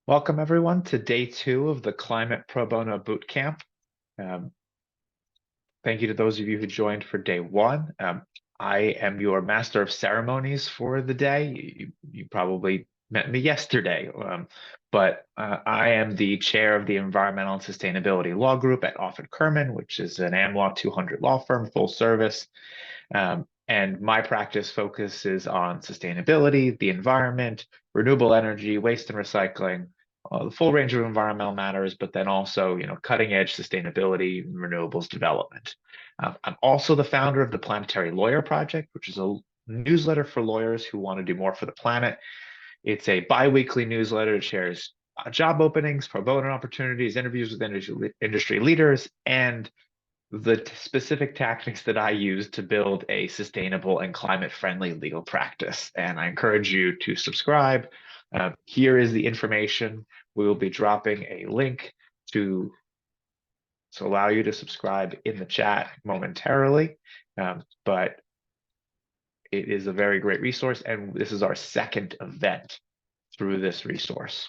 Welcome, everyone, to day 2 of the Climate Pro Bono Bootcamp. Um, Thank you to those of you who joined for day 1. I am your master of ceremonies for the day. You probably met me yesterday, but I am the chair of the Environmental and Sustainability Law Group at Offit Kurman, which is an Am Law 200 law firm, full service. And my practice focuses on sustainability, the environment, renewable energy, waste and recycling, the full range of environmental matters, but then also, cutting edge sustainability and renewables development. I'm also the founder of the Planetary Lawyer Project, which is a newsletter for lawyers who want to do more for the planet. It's a bi-weekly newsletter that shares job openings, pro bono opportunities, interviews with industry leaders, and the specific tactics that I use to build a sustainable and climate-friendly legal practice. And I encourage you to subscribe. Here is the information. We will be dropping a link to allow you to subscribe in the chat momentarily. But it is a very great resource, and this is our second event through this resource.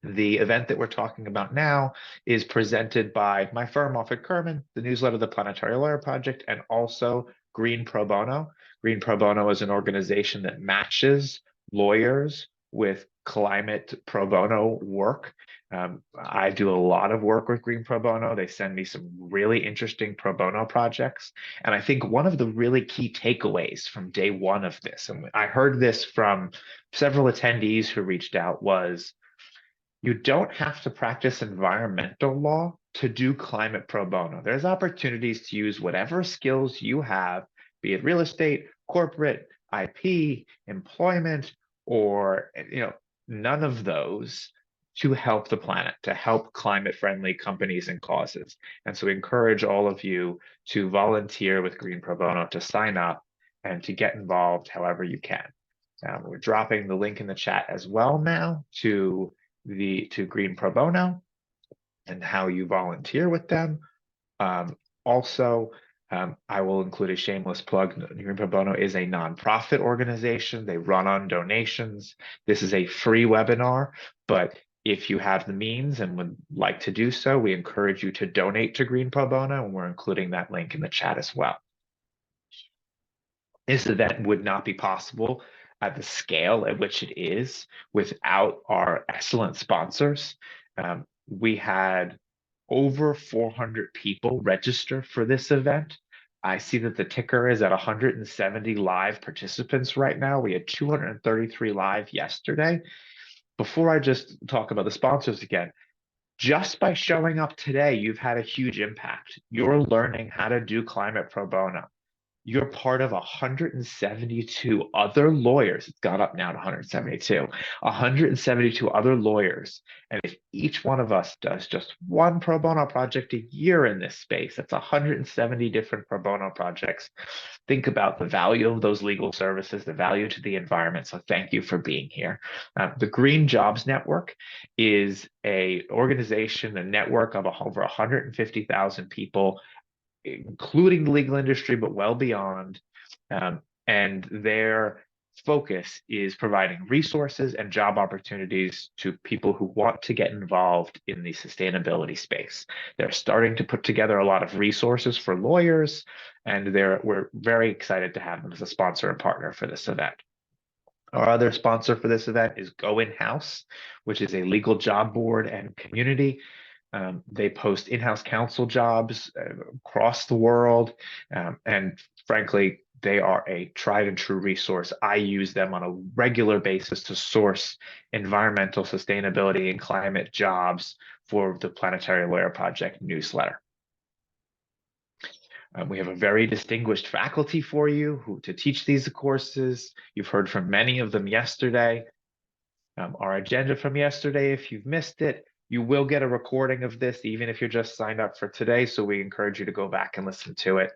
The event that we're talking about now is presented by my firm, Offit Kurman, the newsletter, the Planetary Lawyer Project, and also Green Pro Bono. Green Pro Bono is an organization that matches lawyers with climate pro bono work. I do a lot of work with Green Pro Bono. They send me some really interesting pro bono projects. And I think one of the really key takeaways from day 1 of this, and I heard this from several attendees who reached out, was you don't have to practice environmental law to do climate pro bono. There's opportunities to use whatever skills you have, be it real estate, corporate, IP, employment, or none of those, to help the planet, to help climate-friendly companies and causes. And so we encourage all of you to volunteer with Green Pro Bono, to sign up and to get involved however you can. We're dropping the link in the chat as well now to Green Pro Bono and how you volunteer with them. Also, I will include a shameless plug. Green Pro Bono is a nonprofit organization. They run on donations. This is a free webinar, but if you have the means and would like to do so, we encourage you to donate to Green Pro Bono, and we're including that link in the chat as well. This event would not be possible at the scale at which it is without our excellent sponsors. We had over 400 people register for this event. I see that the ticker is at 170 live participants right now. We had 233 live yesterday. Before I just talk about the sponsors again, just by showing up today, you've had a huge impact. You're learning how to do climate pro bono. You're part of 172 other lawyers. It's gone up now to 172. 172 other lawyers. And if each one of us does just one pro bono project a year in this space, that's 170 different pro bono projects. Think about the value of those legal services, the value to the environment. So thank you for being here. The Green Jobs Network is an organization, a network of over 150,000 people, including the legal industry, but well beyond. And their focus is providing resources and job opportunities to people who want to get involved in the sustainability space. They're starting to put together a lot of resources for lawyers, and we're very excited to have them as a sponsor and partner for this event. Our other sponsor for this event is Go In-House, which is a legal job board and community. They post in-house counsel jobs across the world. And frankly, they are a tried and true resource. I use them on a regular basis to source environmental sustainability and climate jobs for the Planetary Lawyer Project newsletter. We have a very distinguished faculty for you to teach these courses. You've heard from many of them yesterday. Our agenda from yesterday, if you've missed it, you will get a recording of this, even if you're just signed up for today. So we encourage you to go back and listen to it.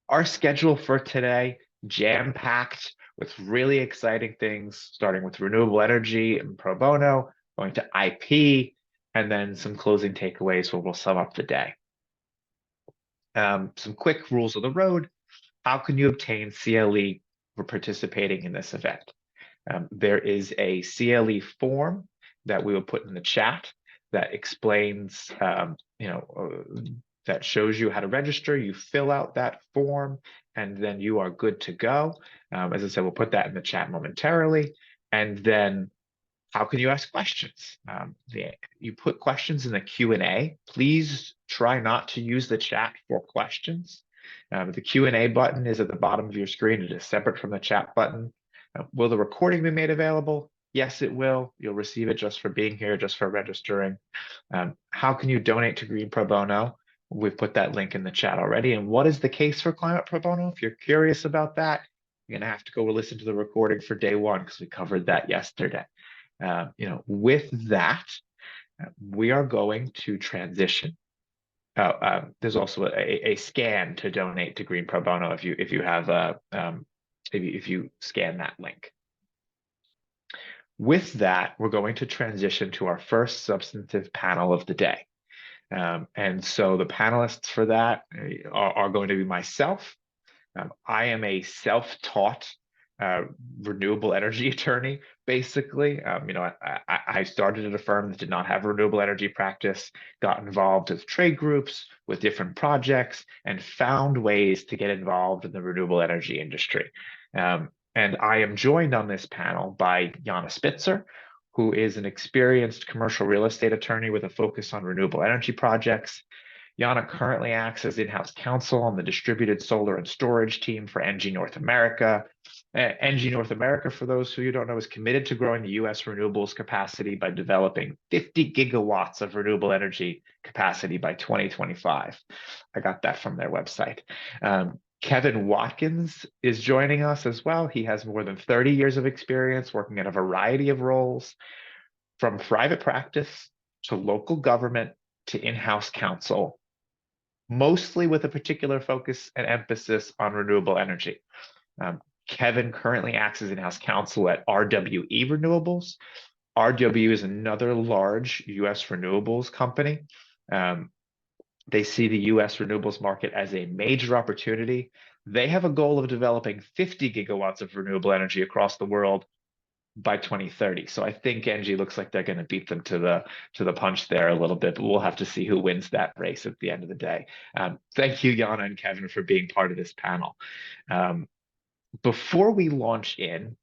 Our schedule for today, jam-packed with really exciting things, starting with renewable energy and pro bono, going to IP, and then some closing takeaways where we'll sum up the day. Some quick rules of the road. How can you obtain CLE for participating in this event? There is a CLE form that we will put in the chat that explains, that shows you how to register. You fill out that form, and then you are good to go. As I said, we'll put that in the chat momentarily. And then how can you ask questions? You put questions in the Q&A. Please try not to use the chat for questions. The Q&A button is at the bottom of your screen. It is separate from the chat button. Will the recording be made available? Yes, it will. You'll receive it just for being here, just for registering. How can you donate to Green Pro Bono? We've put that link in the chat already. And what is the case for climate pro bono? If you're curious about that, you're going to have to go listen to the recording for day one because we covered that yesterday. With that, we are going to transition. There's also a scan to donate to Green Pro Bono if you have if you scan that link. With that, we're going to transition to our first substantive panel of the day. And so the panelists for that are going to be myself. I am a self-taught renewable energy attorney, basically. I started at a firm that did not have a renewable energy practice, got involved with trade groups, with different projects, and found ways to get involved in the renewable energy industry. And I am joined on this panel by Yana Spitzer, who is an experienced commercial real estate attorney with a focus on renewable energy projects. Yana currently acts as in-house counsel on the distributed solar and storage team for ENGIE North America. ENGIE North America, for those who you don't know, is committed to growing the U.S. renewables capacity by developing 50 gigawatts of renewable energy capacity by 2025. I got that from their website. Kevin Watkins is joining us as well. He has more than 30 years of experience working in a variety of roles, from private practice to local government to in-house counsel, mostly with a particular focus and emphasis on renewable energy. Kevin currently acts as in-house counsel at RWE Renewables. RWE is another large U.S. renewables company. They see the U.S. renewables market as a major opportunity. They have a goal of developing 50 gigawatts of renewable energy across the world by 2030. So I think ENGIE looks like they're going to beat them to the punch there a little bit, but we'll have to see who wins that race at the end of the day. Thank you, Yana and Kevin, for being part of this panel. Before we launch in,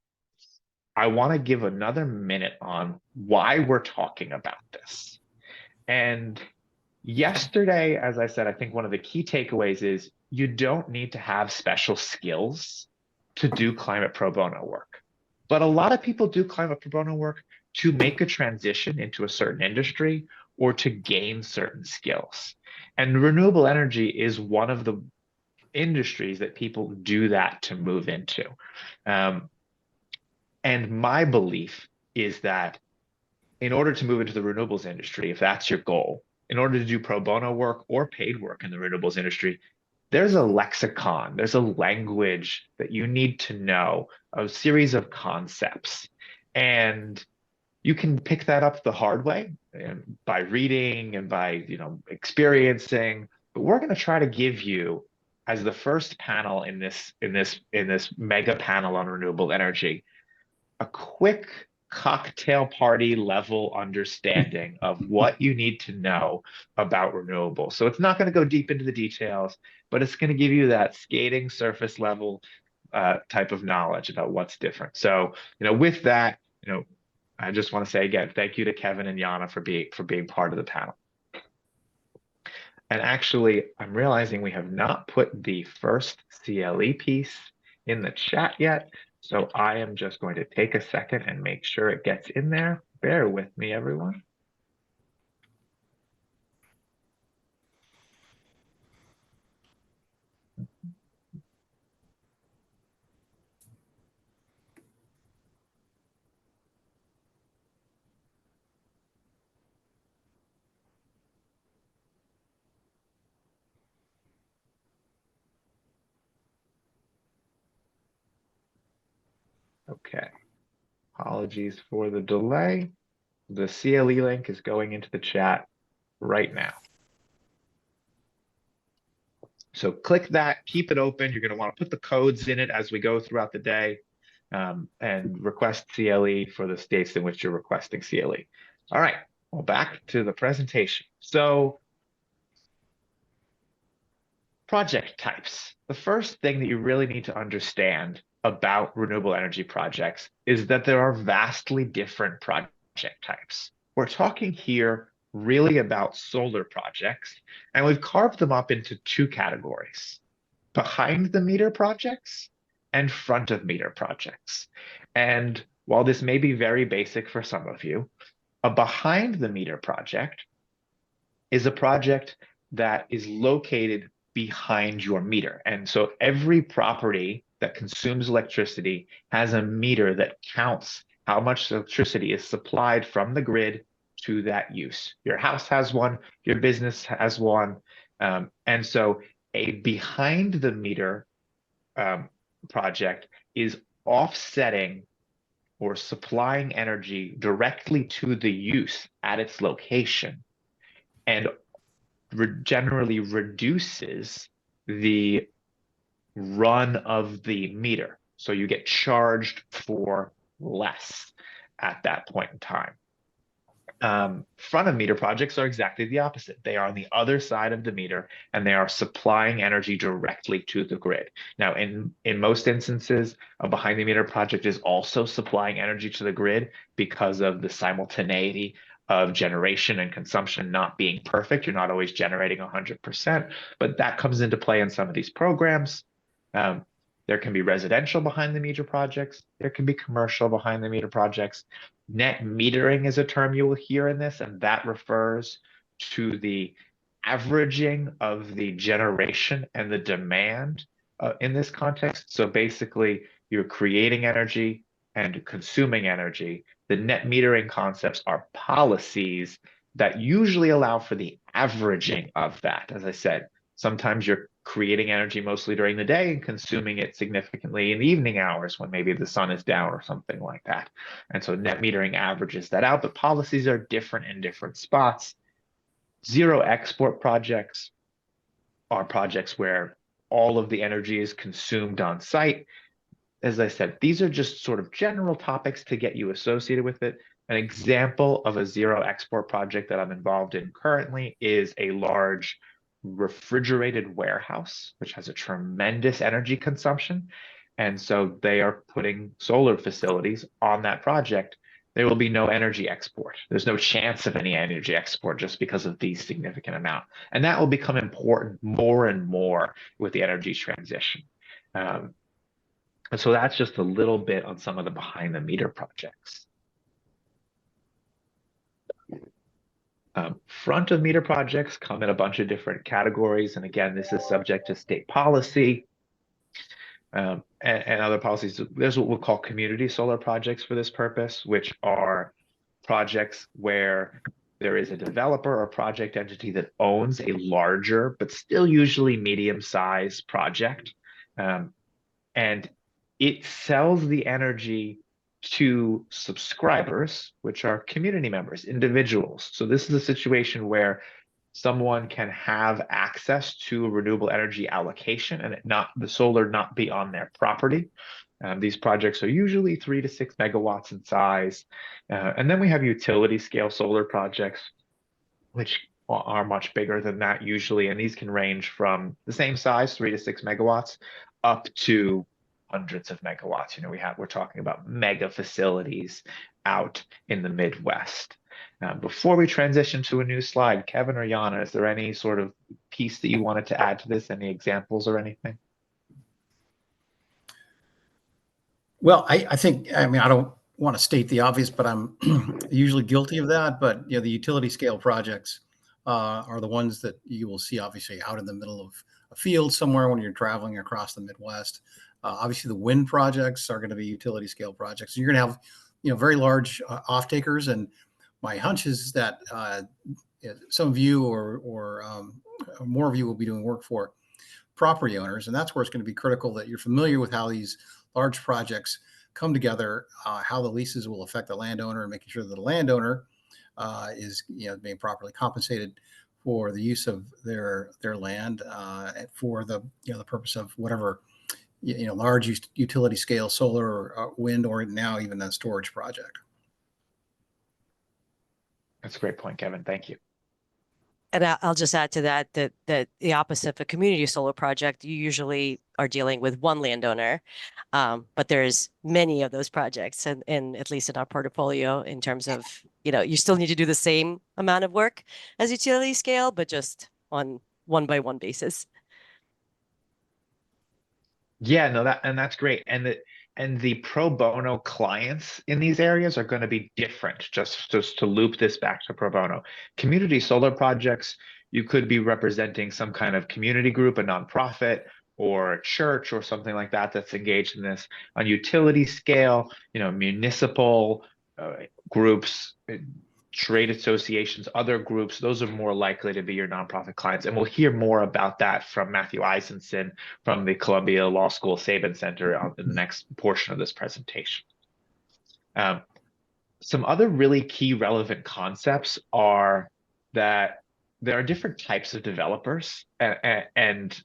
I want to give another minute on why we're talking about this. And yesterday, as I said, I think one of the key takeaways is you don't need to have special skills to do climate pro bono work. But a lot of people do climate pro bono work to make a transition into a certain industry or to gain certain skills. And renewable energy is one of the industries that people do that to move into. And my belief is that in order to move into the renewables industry, if that's your goal, in order to do pro bono work or paid work in the renewables industry, there's a lexicon, there's a language that you need to know, a series of concepts. And you can pick that up the hard way by reading and by experiencing. But we're going to try to give you, as the first panel in this mega panel on renewable energy, a quick cocktail party level understanding of what you need to know about renewables. So it's not going to go deep into the details, but it's going to give you that skating surface level type of knowledge about what's different. So, with that, I just want to say again, thank you to Kevin and Yana for being part of the panel. And actually, I'm realizing we have not put the first CLE piece in the chat yet. So I am just going to take a second and make sure it gets in there. Bear with me, everyone. Okay. Apologies for the delay. The CLE link is going into the chat right now. So click that, keep it open. You're going to want to put the codes in it as we go throughout the day and request CLE for the states in which you're requesting CLE. All right, well, back to the presentation. So project types. The first thing that you really need to understand about renewable energy projects is that there are vastly different project types. We're talking here really about solar projects, and we've carved them up into two categories: behind the meter projects and front of meter projects. And while this may be very basic for some of you, a behind the meter project is a project that is located behind your meter. And so every property that consumes electricity has a meter that counts how much electricity is supplied from the grid to that use. Your house has one, your business has one. And so a behind the meter project is offsetting or supplying energy directly to the use at its location, and generally reduces the run of the meter. So you get charged for less at that point in time. Front of meter projects are exactly the opposite. They are on the other side of the meter, and they are supplying energy directly to the grid. Now, in most instances, a behind the meter project is also supplying energy to the grid because of the simultaneity of generation and consumption not being perfect. You're not always generating 100%, but that comes into play in some of these programs. There can be residential behind the meter projects. There can be commercial behind the meter projects. Net metering is a term you will hear in this, and that refers to the averaging of the generation and the demand in this context. So basically, you're creating energy and consuming energy. The net metering concepts are policies that usually allow for the averaging of that. As I said, sometimes you're creating energy mostly during the day and consuming it significantly in the evening hours when maybe the sun is down or something like that. And so net metering averages that out, but policies are different in different spots. Zero export projects are projects where all of the energy is consumed on site. As I said, these are just sort of general topics to get you associated with it. An example of a zero export project that I'm involved in currently is a large refrigerated warehouse, which has a tremendous energy consumption. And so they are putting solar facilities on that project. There will be no energy export. There's no chance of any energy export just because of the significant amount. And that will become important more and more with the energy transition. And so that's just a little bit on some of the behind the meter projects. Front of meter projects come in a bunch of different categories. And again, this is subject to state policy and other policies. There's what we'll call community solar projects for this purpose, which are projects where there is a developer or project entity that owns a larger, but still usually medium-sized project. And it sells the energy to subscribers, which are community members, individuals. So this is a situation where someone can have access to a renewable energy allocation and the solar not be on their property. These projects are usually 3 to 6 megawatts in size. And then we have utility scale solar projects, which are much bigger than that usually. And these can range from the same size, 3 to 6 megawatts, up to hundreds of megawatts. You know, we're talking about mega facilities out in the Midwest. Before we transition to a new slide, Kevin or Yana, is there any sort of piece that you wanted to add to this? Any examples or anything? Well, I think, I mean, I don't want to state the obvious, but I'm usually guilty of that. But, you know, the utility scale projects are the ones that you will see obviously out in the middle of a field somewhere when you're traveling across the Midwest. Obviously, the wind projects are going to be utility scale projects. So you're going to have, you know, very large off takers. And my hunch is that some of you or more of you will be doing work for property owners. And that's where it's going to be critical that you're familiar with how these large projects come together, how the leases will affect the landowner, and making sure that the landowner is, you know, being properly compensated for the use of their land for the, you know, the purpose of whatever, you know, large utility scale solar or wind, or now even a storage project. That's a great point, Kevin. Thank you. And I'll just add to that the opposite of a community solar project, you usually are dealing with one landowner, but there's many of those projects, and at least in our portfolio, in terms of, you still need to do the same amount of work as utility scale, but just on one by one basis. Yeah, no, that's great. And the pro bono clients in these areas are going to be different. Just to loop this back to pro bono. Community solar projects, you could be representing some kind of community group, a nonprofit, or a church or something like that that's engaged in this. On utility scale, municipal groups, trade associations, other groups, those are more likely to be your nonprofit clients. And we'll hear more about that from Matthew Eisenson from the Columbia Law School Sabin Center in the next portion of this presentation. Some other really key relevant concepts are that there are different types of developers. And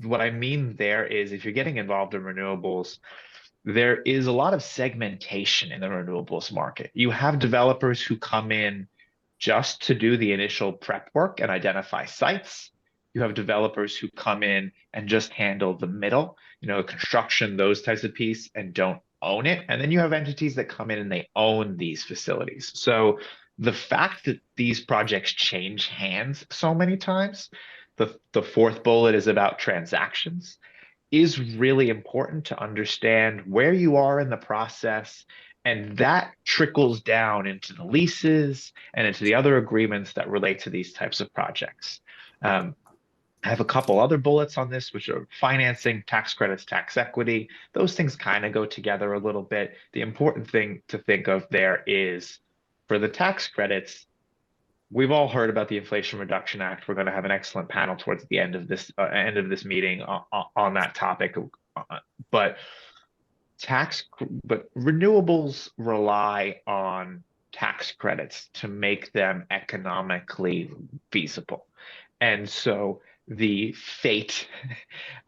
what I mean there is, if you're getting involved in renewables, there is a lot of segmentation in the renewables market. You have developers who come in just to do the initial prep work and identify sites. You have developers who come in and just handle the middle, construction, those types of pieces, and don't own it. And then you have entities that come in and they own these facilities. So the fact that these projects change hands so many times, the fourth bullet is about transactions, is really important to understand where you are in the process, and that trickles down into the leases and into the other agreements that relate to these types of projects. I have a couple other bullets on this, which are financing, tax credits, tax equity. Those things kind of go together a little bit. The important thing to think of there is, for the tax credits, we've all heard about the Inflation Reduction Act. We're going to have an excellent panel towards the end of this meeting on that topic. But renewables rely on tax credits to make them economically feasible. And so the fate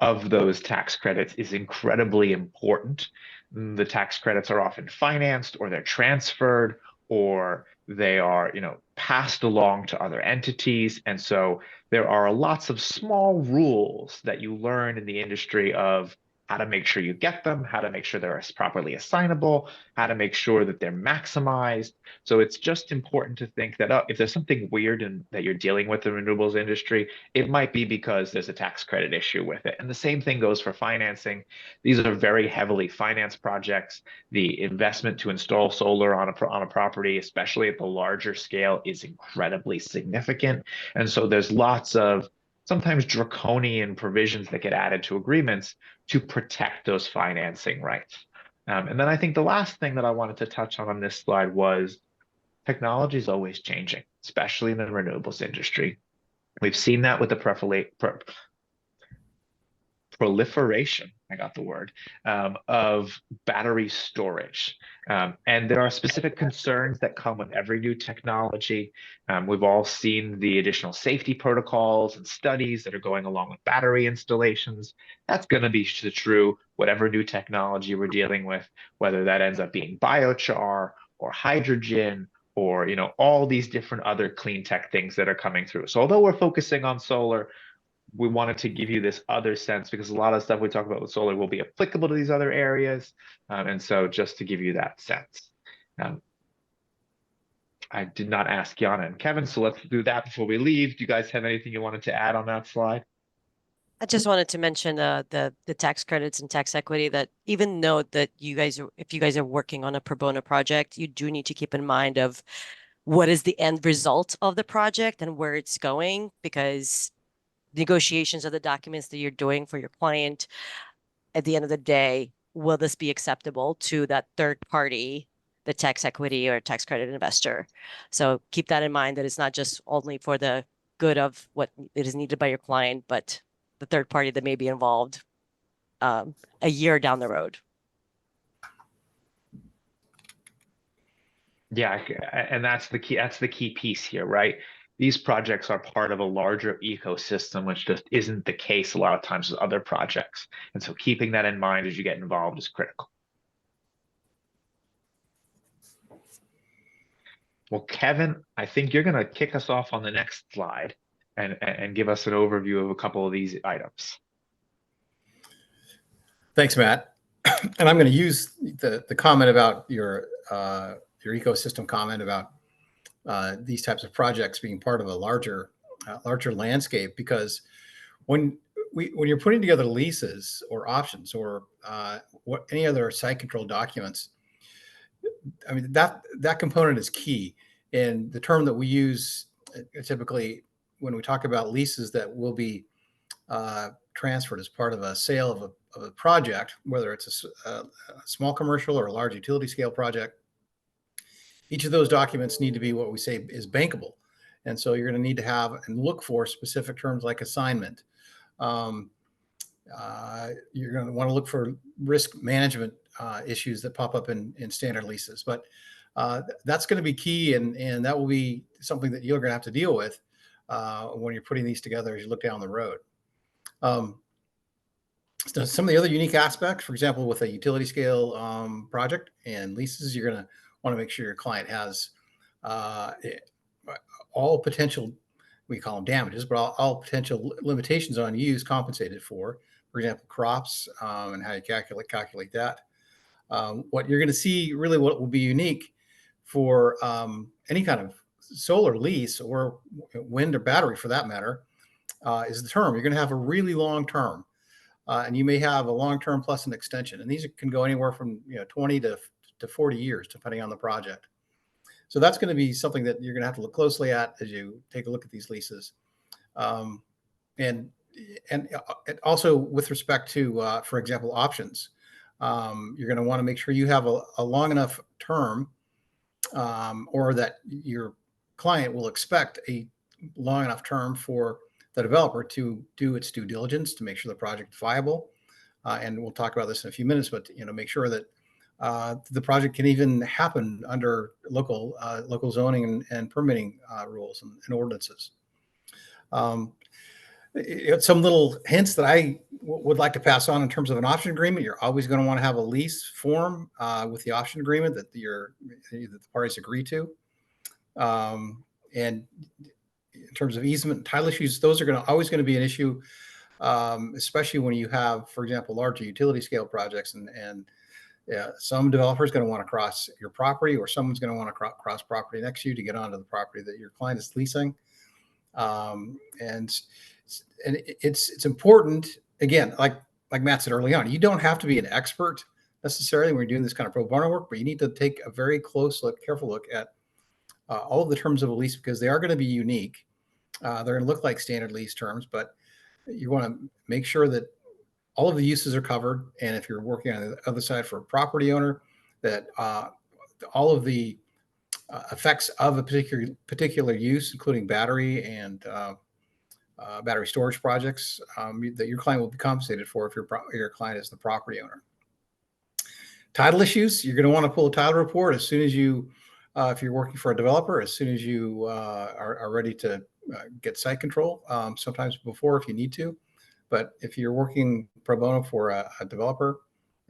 of those tax credits is incredibly important. The tax credits are often financed, or they're transferred, or they are, passed along to other entities. And so there are lots of small rules that you learn in the industry of how to make sure you get them, how to make sure they're properly assignable, how to make sure that they're maximized. So it's just important to think that if there's something weird that you're dealing with in the renewables industry, it might be because there's a tax credit issue with it. And the same thing goes for financing. These are very heavily financed projects. The investment to install solar on a property, especially at the larger scale, is incredibly significant. And so there's lots of sometimes draconian provisions that get added to agreements to protect those financing rights. And then I think the last thing that I wanted to touch on this slide was technology is always changing, especially in the renewables industry. We've seen that with the proliferation, I got the word, of battery storage. And there are specific concerns that come with every new technology. We've all seen the additional safety protocols and studies that are going along with battery installations. That's going to be true, whatever new technology we're dealing with, whether that ends up being biochar or hydrogen, or all these different other clean tech things that are coming through. So although we're focusing on solar, we wanted to give you this other sense, because a lot of stuff we talk about with solar will be applicable to these other areas. And so just to give you that sense. I did not ask Yana and Kevin, so let's do that before we leave. Do you guys have anything you wanted to add on that slide? I just wanted to mention the tax credits and tax equity, that even though that if you guys are working on a pro bono project, you do need to keep in mind of what is the end result of the project and where it's going, because negotiations of the documents that you're doing for your client, at the end of the day, will this be acceptable to that third party, the tax equity or tax credit investor? So keep that in mind, that it's not just only for the good of what it is needed by your client, but the third party that may be involved a year down the road. Yeah, and that's the key piece here, right? These projects are part of a larger ecosystem, which just isn't the case a lot of times with other projects. And so keeping that in mind as you get involved is critical. Well, Kevin, I think you're going to kick us off on the next slide and give us an overview of a couple of these items. Thanks, Matt. And I'm going to use the comment about your ecosystem comment about these types of projects being part of a larger landscape, because when you're putting together leases or options or any other site control documents, I mean, that component is key. And the term that we use typically when we talk about leases that will be transferred as part of a sale of a project, whether it's a small commercial or a large utility scale project, each of those documents need to be what we say is bankable. And so you're going to need to have and look for specific terms like assignment. You're going to want to look for risk management issues that pop up in standard leases. But that's going to be key, and that will be something that you're going to have to deal with when you're putting these together as you look down the road. So some of the other unique aspects, for example, with a utility scale project and leases, you're going to want to make sure your client has all potential, we call them damages, but all potential limitations on use compensated for example, crops and how you calculate that. What you're going to see really what will be unique for any kind of solar lease or wind or battery for that matter is the term. You're going to have a really long term. And you may have a long-term plus an extension, and these can go anywhere from 20 to 40 years, depending on the project. So that's going to be something that you're going to have to look closely at as you take a look at these leases, and also with respect to, for example, options. You're going to want to make sure you have a long enough term, or that your client will expect a long enough term for the developer to do its due diligence to make sure the project is viable. And we'll talk about this in a few minutes, but make sure that the project can even happen under local zoning and permitting rules and ordinances. Some little hints that I would like to pass on in terms of an option agreement. You're always going to want to have a lease form with the option agreement that the parties agree to. And in terms of easement and title issues, those are always going to be an issue, especially when you have, for example, larger utility scale projects, and some developer is going to want to cross your property, or someone's going to want to cross property next to you to get onto the property that your client is leasing. And it's important, again, like Matt said early on, you don't have to be an expert necessarily when you're doing this kind of pro bono work, but you need to take a very careful look at all of the terms of a lease, because they are going to be unique. They're going to look like standard lease terms, but you want to make sure that all of the uses are covered. And if you're working on the other side for a property owner, that all of the effects of a particular use, including battery and battery storage projects, that your client will be compensated for if your client is the property owner. Title issues, you're going to want to pull a title report as soon as you, if you're working for a developer, as soon as you are ready to get site control, sometimes before if you need to. But if you're working pro bono for a developer,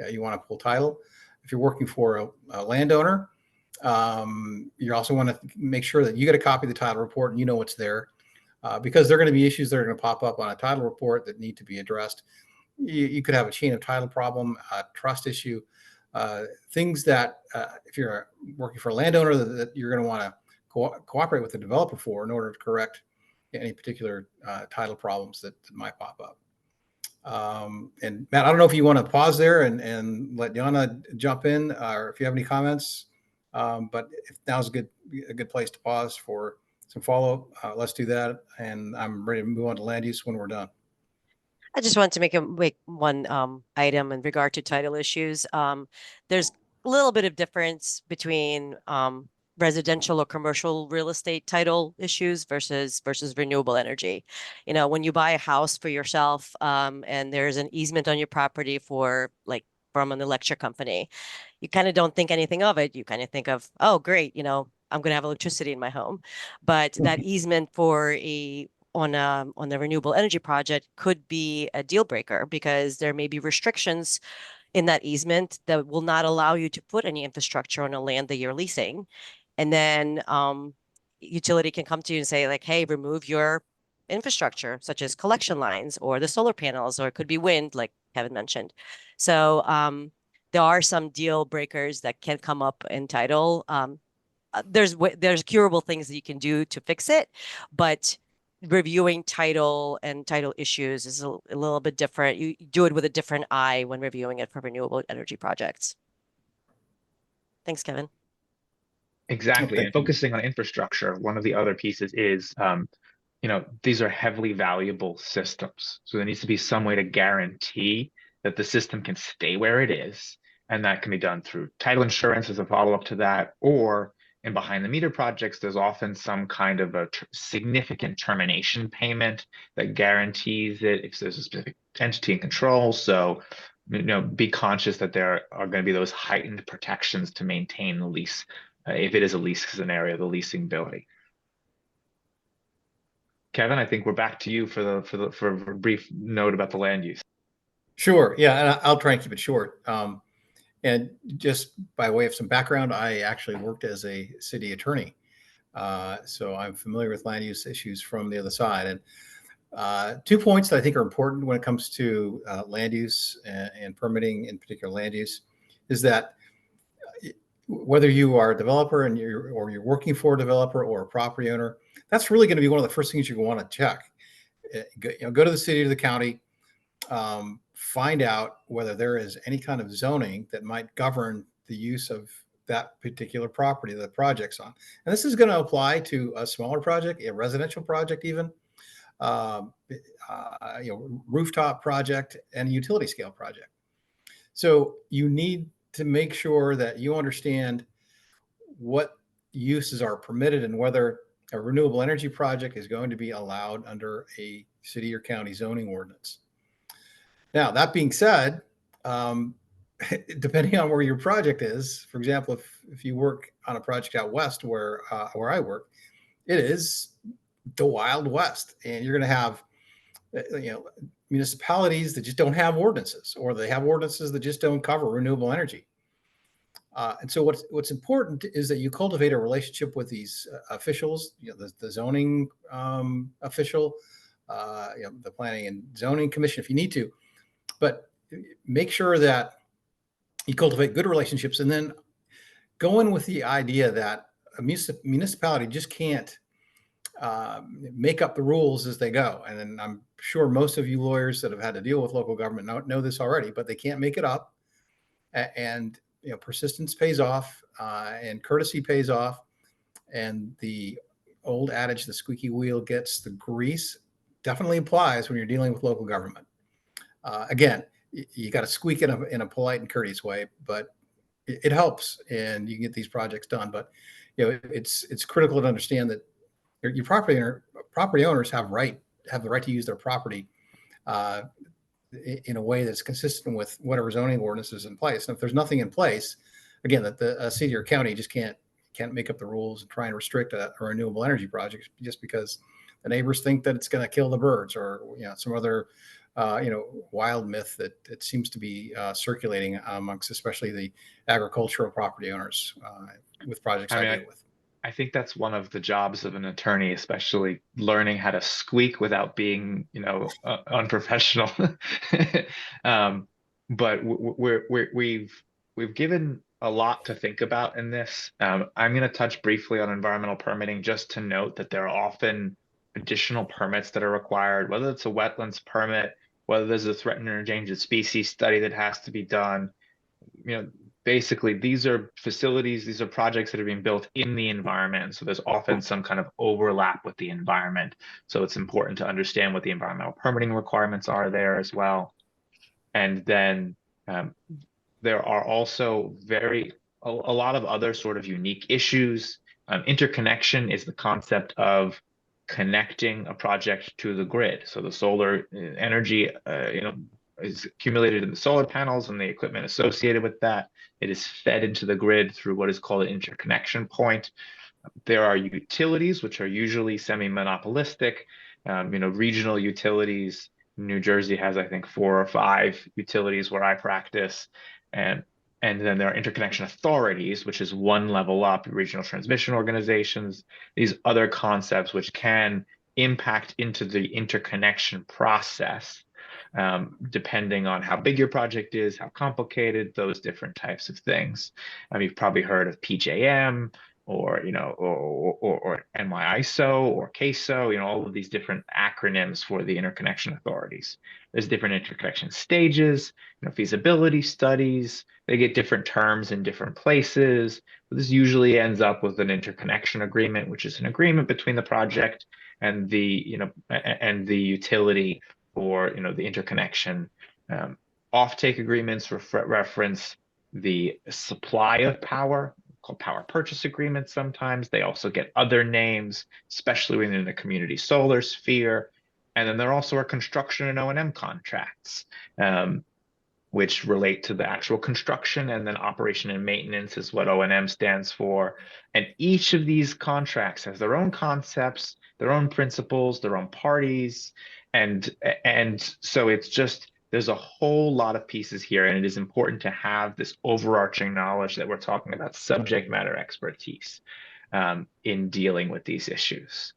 you want to pull title. If you're working for a landowner, you also want to make sure that you get a copy of the title report and you know what's there, because there are going to be issues that are going to pop up on a title report that need to be addressed. You could have a chain of title problem, a trust issue, things that if you're working for a landowner that you're going to want to cooperate with the developer for in order to correct any particular title problems that might pop up. And Matt, I don't know if you want to pause there and let Yana jump in, or if you have any comments, but if now's a good place to pause for some follow-up, let's do that. And I'm ready to move on to land use when we're done. I just wanted to make one item in regard to title issues. There's a little bit of difference between residential or commercial real estate title issues versus renewable energy. When you buy a house for yourself, and there's an easement on your property from an electric company, you kind of don't think anything of it. You kind of think of, oh, great, I'm going to have electricity in my home. But that easement on the renewable energy project could be a deal breaker, because there may be restrictions in that easement that will not allow you to put any infrastructure on a land that you're leasing. And then utility can come to you and say like, hey, remove your infrastructure, such as collection lines or the solar panels, or it could be wind, like Kevin mentioned. So there are some deal breakers that can come up in title. There's curable things that you can do to fix it, but reviewing title and title issues is a little bit different. You do it with a different eye when reviewing it for renewable energy projects. Thanks, Kevin. Exactly. Thank And you. focusing on infrastructure, one of the other pieces is, these are heavily valuable systems. So there needs to be some way to guarantee that the system can stay where it is. And that can be done through title insurance as a follow-up to that, or in behind the meter projects, there's often some kind of a significant termination payment that guarantees it if there's a specific entity in control. So, be conscious that there are going to be those heightened protections to maintain the lease, if it is a lease scenario, the leasing ability. Kevin, I think we're back to you for a brief note about the land use. Sure. Yeah, and I'll try and keep it short. And just by way of some background, I actually worked as a city attorney. So I'm familiar with land use issues from the other side. And 2 points that I think are important when it comes to land use and permitting, in particular land use, is that whether you are a developer and you're working for a developer or a property owner, that's really going to be one of the first things you want to check. Go to the city or the county, find out whether there is any kind of zoning that might govern the use of that particular property that the project's on. And this is going to apply to a smaller project, a residential project even, rooftop project, and a utility scale project. So you need to make sure that you understand what uses are permitted and whether a renewable energy project is going to be allowed under a city or county zoning ordinance. Now, that being said, depending on where your project is, for example, if you work on a project out west where I work, it is the Wild West, and you're going to have municipalities that just don't have ordinances, or they have ordinances that just don't cover renewable energy. And so what's important is that you cultivate a relationship with these officials, the zoning official, the planning and zoning commission if you need to, but make sure that you cultivate good relationships, and then go in with the idea that a municipality just can't make up the rules as they go. And then I'm sure most of you lawyers that have had to deal with local government know this already, but they can't make it up. And persistence pays off, and courtesy pays off. And the old adage, the squeaky wheel gets the grease, definitely applies when you're dealing with local government. Again, you got to squeak in a polite and courteous way, but it helps, and you can get these projects done. But it's critical to understand that your property owners have the right to use their property in a way that's consistent with whatever zoning ordinance is in place. And if there's nothing in place, again, that the city or county just can't make up the rules and try and restrict a renewable energy project just because the neighbors think that it's going to kill the birds, or some other wild myth that it seems to be circulating amongst especially the agricultural property owners with projects I deal with. I think that's one of the jobs of an attorney, especially learning how to squeak without being, unprofessional. But we've given a lot to think about in this. I'm going to touch briefly on environmental permitting, just to note that there are often additional permits that are required, whether it's a wetlands permit, whether there's a threatened or endangered species study that has to be done. Basically, these are facilities, these are projects that are being built in the environment. So there's often some kind of overlap with the environment. So it's important to understand what the environmental permitting requirements are there as well. And then there are also a lot of other sort of unique issues. Interconnection is the concept of connecting a project to the grid. So the solar energy, is accumulated in the solar panels and the equipment associated with that. It is fed into the grid through what is called an interconnection point. There are utilities, which are usually semi-monopolistic, regional utilities. New Jersey has, I think, 4 or 5 utilities where I practice. And And then there are interconnection authorities, which is one level up, regional transmission organizations, these other concepts which can impact into the interconnection process, depending on how big your project is, how complicated, those different types of things. You've probably heard of PJM, or or NYISO or CAISO, all of these different acronyms for the interconnection authorities. There's different interconnection stages, feasibility studies. They get different terms in different places. But this usually ends up with an interconnection agreement, which is an agreement between the project and the and the utility for the interconnection. Offtake agreements reference the supply of power, called power purchase agreements sometimes. They also get other names, especially within the community solar sphere. And then there also are construction and O&M contracts, which relate to the actual construction, and then operation and maintenance is what O&M stands for. And each of these contracts has their own concepts, their own principles, their own parties. And so it's just, there's a whole lot of pieces here, and it is important to have this overarching knowledge that we're talking about subject matter expertise in dealing with these issues.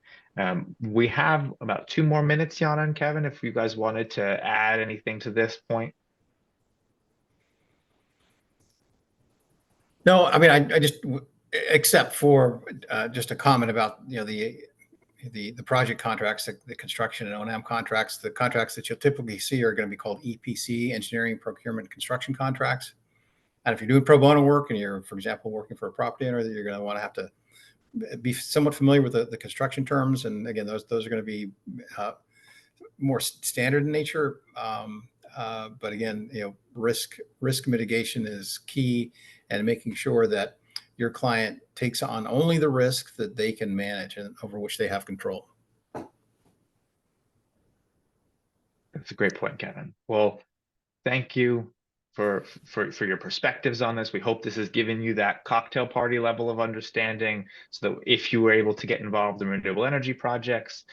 We have about 2 more minutes, Yana and Kevin, if you guys wanted to add anything to this point. No, I mean, I just, except for just a comment about, the project contracts, the construction and O&M contracts. The contracts that you'll typically see are going to be called EPC, engineering, procurement, construction contracts. And if you're doing pro bono work and you're, for example, working for a property owner, that you're going to want to have to be somewhat familiar with the construction terms. And again, those are going to be more standard in nature. But again, risk mitigation is key, and making sure that your client takes on only the risk that they can manage and over which they have control. That's a great point, Kevin. Well, thank you for your perspectives on this. We hope this has given you that cocktail party level of understanding, so that if you were able to get involved in renewable energy projects,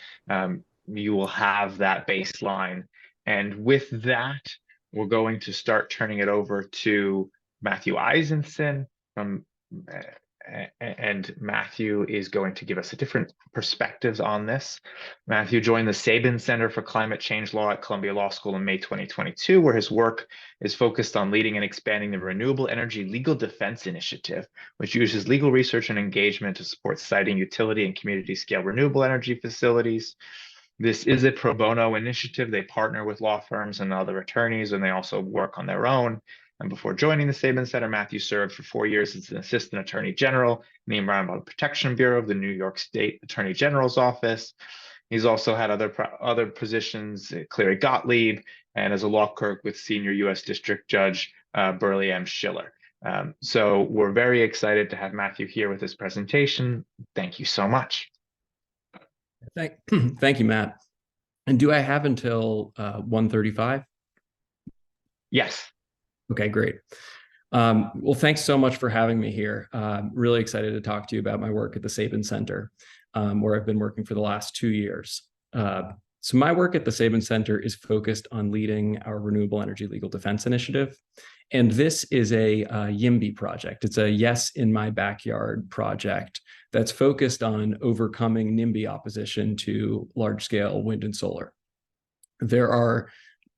you will have that baseline. And with that, we're going to start turning it over to Matthew Eisenson from and Matthew is going to give us a different perspectives on this. Matthew joined the Sabin Center for Climate Change Law at Columbia Law School in May 2022, where his work is focused on leading and expanding the Renewable Energy Legal Defense Initiative, which uses legal research and engagement to support siting utility and community scale renewable energy facilities. This is a pro bono initiative. They partner with law firms and other attorneys, and they also work on their own. And before joining the Sabin Center, Matthew served for 4 years as an assistant attorney general in the Environmental Protection Bureau of the New York State Attorney General's office. He's also had other positions at Cleary Gottlieb, and as a law clerk with senior U.S. District Judge Burley M. Schiller. So we're very excited to have Matthew here with this presentation. Thank you so much. Thank you, Matt. And do I have until 1:35? Yes. Okay, great. Well, thanks so much for having me here. Really excited to talk to you about my work at the Sabin Center, where I've been working for the last 2 years. So my work at the Sabin Center is focused on leading our Renewable Energy Legal Defense Initiative. And this is a YIMBY project. It's a Yes in My Backyard project that's focused on overcoming NIMBY opposition to large-scale wind and solar. There are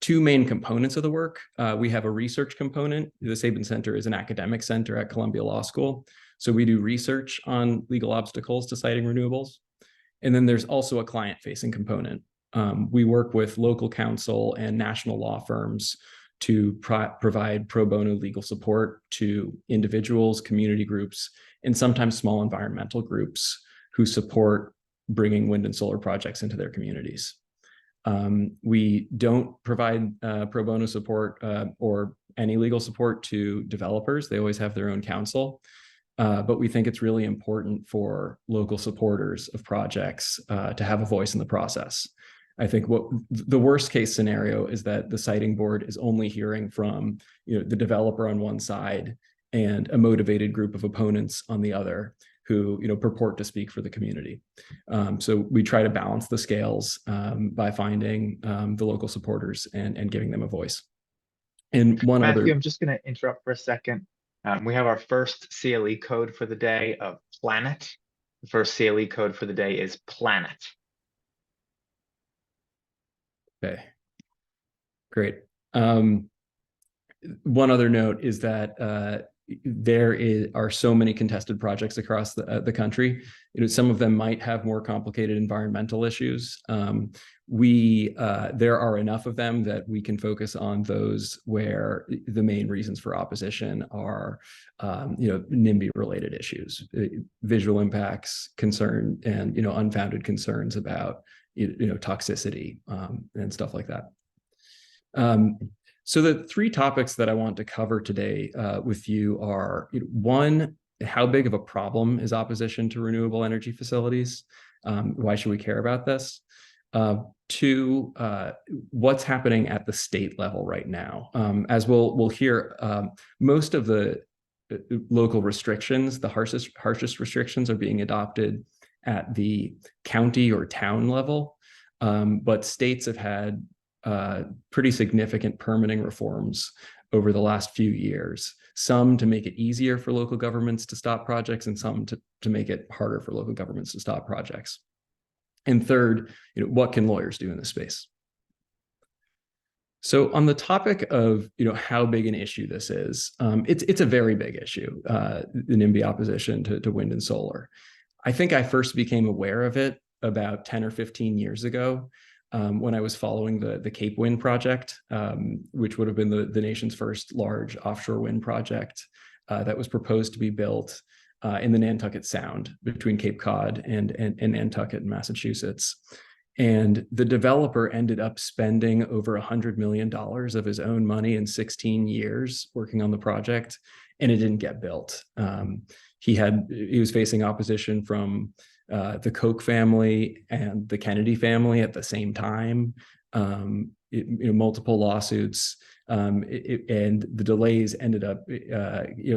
2 main components of the work. We have a research component. The Sabin Center is an academic center at Columbia Law School. So we do research on legal obstacles to siting renewables. And then there's also a client-facing component. We work with local counsel and national law firms to provide pro bono legal support to individuals, community groups, and sometimes small environmental groups who support bringing wind and solar projects into their communities. We don't provide pro bono support or any legal support to developers. They always have their own counsel. But we think it's really important for local supporters of projects to have a voice in the process. I think what the worst case scenario is that the siting board is only hearing from the developer on one side and a motivated group of opponents on the other who purport to speak for the community. So we try to balance the scales by finding the local supporters and giving them a voice. And Matthew, I'm just going to interrupt for a second. We have our first CLE code for the day of planet. The first CLE code for the day is planet. Okay, great. One other note is that are so many contested projects across the country. Some of them might have more complicated environmental issues. There are enough of them that we can focus on those where the main reasons for opposition are, NIMBY related issues, visual impacts, concern, and unfounded concerns about toxicity and stuff like that. So the three topics that I want to cover today with you are, one, how big of a problem is opposition to renewable energy facilities? Why should we care about this? Two, what's happening at the state level right now? As we'll hear, most of the local restrictions, the harshest restrictions, are being adopted at the county or town level, but states have had pretty significant permitting reforms over the last few years, some to make it easier for local governments to stop projects and some to make it harder for local governments to stop projects. And third, what can lawyers do in this space? So on the topic of how big an issue this is, it's a very big issue, the NIMBY opposition to wind and solar. I think I first became aware of it about 10 or 15 years ago, when I was following the Cape Wind project, which would have been the nation's first large offshore wind project that was proposed to be built in the Nantucket Sound between Cape Cod and Nantucket in Massachusetts. And the developer ended up spending over $100 million of his own money in 16 years working on the project, and it didn't get built. He was facing opposition from the Koch family and the Kennedy family at the same time, multiple lawsuits, and the delays ended up,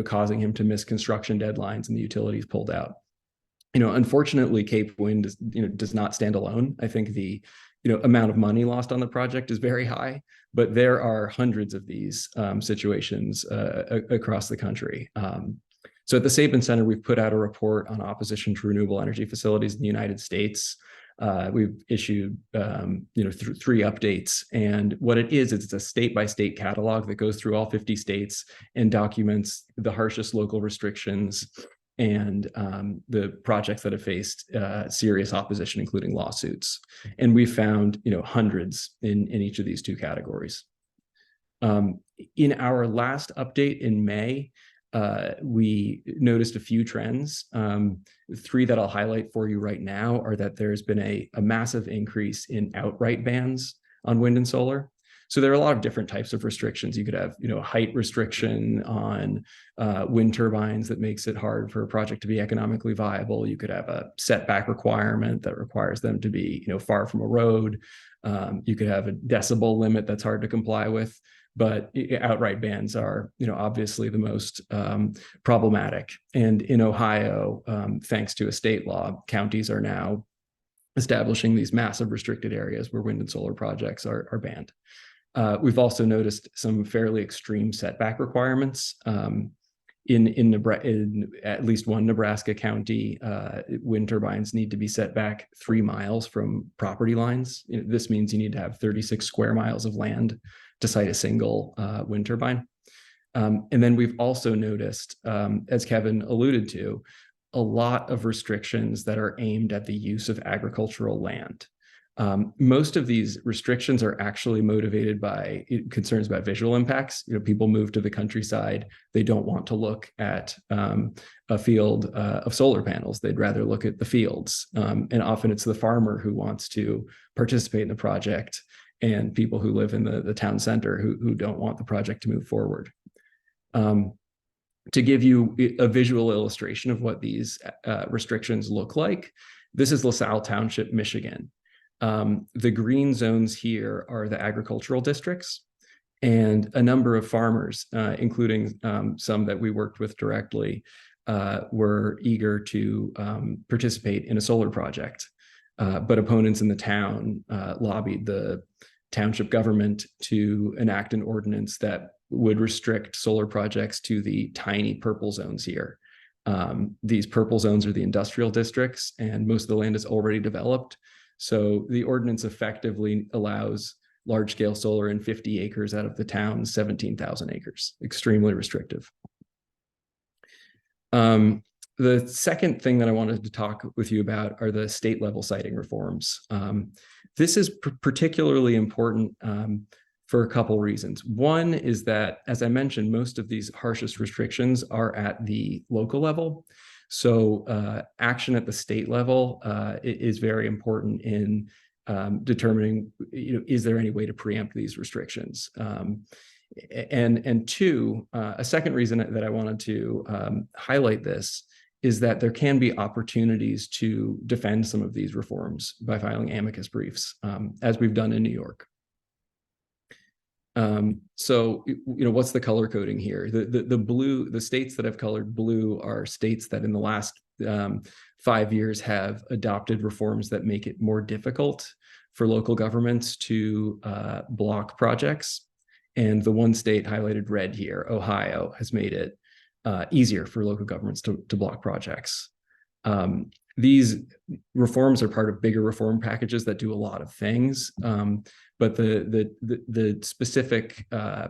causing him to miss construction deadlines, and the utilities pulled out. Unfortunately, Cape Wind does not stand alone. I think the amount of money lost on the project is very high, but there are hundreds of these situations across the country. So at the Sabin Center, we've put out a report on opposition to renewable energy facilities in the United States. We've issued, three updates, and what it is, it's a state-by-state catalog that goes through all 50 states and documents the harshest local restrictions and the projects that have faced serious opposition, including lawsuits. And we found, hundreds in each of these two categories. In our last update in May, we noticed a few trends. Three that I'll highlight for you right now are that there's been a massive increase in outright bans on wind and solar. So there are a lot of different types of restrictions. You could have, height restriction on wind turbines that makes it hard for a project to be economically viable. You could have a setback requirement that requires them to be, far from a road. You could have a decibel limit that's hard to comply with. But outright bans are, obviously the most problematic. And in Ohio, thanks to a state law, counties are now establishing these massive restricted areas where wind and solar projects are banned. We've also noticed some fairly extreme setback requirements. In at least one Nebraska county, wind turbines need to be set back 3 miles from property lines. This means you need to have 36 square miles of land to site a single wind turbine. And then we've also noticed, as Kevin alluded to, a lot of restrictions that are aimed at the use of agricultural land. Most of these restrictions are actually motivated by concerns about visual impacts. People move to the countryside. They don't want to look at a field of solar panels. They'd rather look at the fields. And often it's the farmer who wants to participate in the project and people who live in the town center who don't want the project to move forward. To give you a visual illustration of what these restrictions look like, this is LaSalle Township, Michigan. The green zones here are the agricultural districts, and a number of farmers, including some that we worked with directly, were eager to participate in a solar project. But opponents in the town lobbied the township government to enact an ordinance that would restrict solar projects to the tiny purple zones here. These purple zones are the industrial districts, and most of the land is already developed. So the ordinance effectively allows large-scale solar in 50 acres out of the town's 17,000 acres, extremely restrictive. The second thing that I wanted to talk with you about are the state level siting reforms. This is particularly important for a couple reasons. One is that, as I mentioned, most of these harshest restrictions are at the local level. So action at the state level is very important in determining, is there any way to preempt these restrictions? And two, a second reason that I wanted to highlight this is that there can be opportunities to defend some of these reforms by filing amicus briefs, as we've done in New York. So, what's the color coding here? The blue, the states that have colored blue are states that in the last 5 years have adopted reforms that make it more difficult for local governments to block projects. And the one state highlighted red here, Ohio, has made it easier for local governments to block projects. These reforms are part of bigger reform packages that do a lot of things. But the specific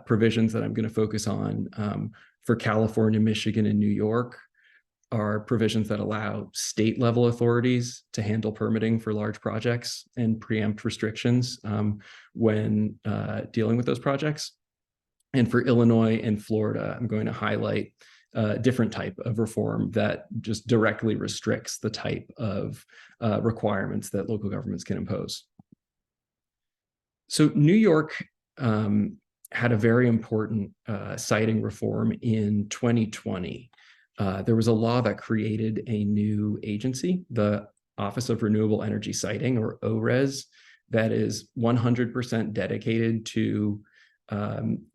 provisions that I'm going to focus on for California, Michigan, and New York are provisions that allow state level authorities to handle permitting for large projects and preempt restrictions when dealing with those projects. And for Illinois and Florida, I'm going to highlight a different type of reform that just directly restricts the type of requirements that local governments can impose. So New York had a very important siting reform in 2020. There was a law that created a new agency, the Office of Renewable Energy Siting, or ORES, that is 100% dedicated to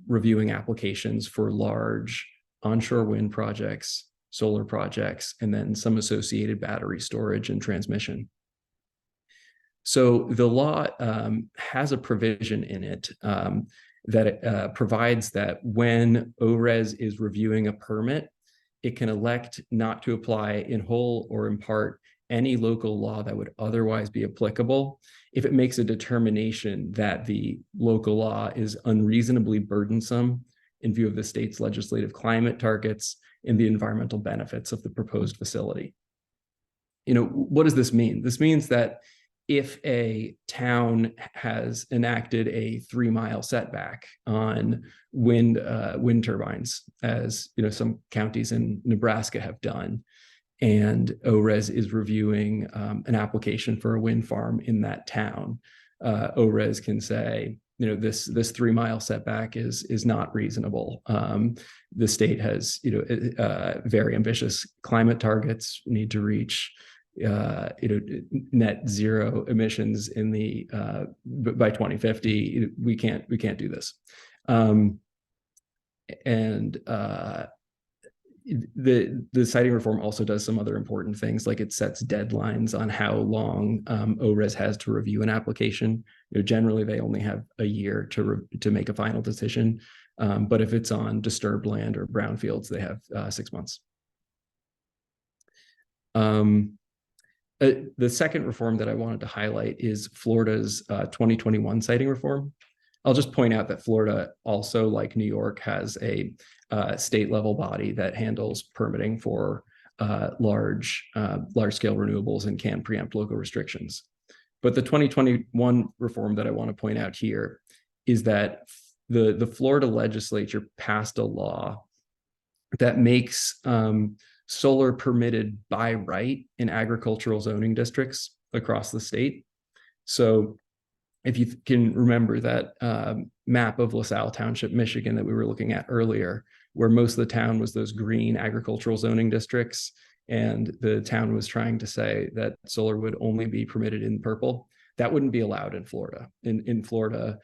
reviewing applications for large onshore wind projects, solar projects, and then some associated battery storage and transmission. So the law has a provision in it that provides that when ORES is reviewing a permit, it can elect not to apply in whole or in part any local law that would otherwise be applicable if it makes a determination that the local law is unreasonably burdensome in view of the state's legislative climate targets and the environmental benefits of the proposed facility. What does this mean? This means that if a town has enacted a 3-mile setback on wind turbines, as some counties in Nebraska have done, and ORES is reviewing an application for a wind farm in that town, ORES can say, this 3-mile setback is not reasonable. The state has very ambitious climate targets, need to reach net zero emissions in the by 2050. We can't do this. The siting reform also does some other important things, like it sets deadlines on how long ORES has to review an application. Generally, they only have a year to make a final decision, but if it's on disturbed land or brownfields, they have 6 months. The second reform that I wanted to highlight is Florida's 2021 siting reform. I'll just point out that Florida also, like New York, has a state level body that handles permitting for large-scale renewables and can preempt local restrictions. But the 2021 reform that I want to point out here is that the Florida legislature passed a law that makes solar permitted by right in agricultural zoning districts across the state. So if you can remember that map of LaSalle Township, Michigan that we were looking at earlier, where most of the town was those green agricultural zoning districts, and the town was trying to say that solar would only be permitted in purple, that wouldn't be allowed in Florida. In Florida,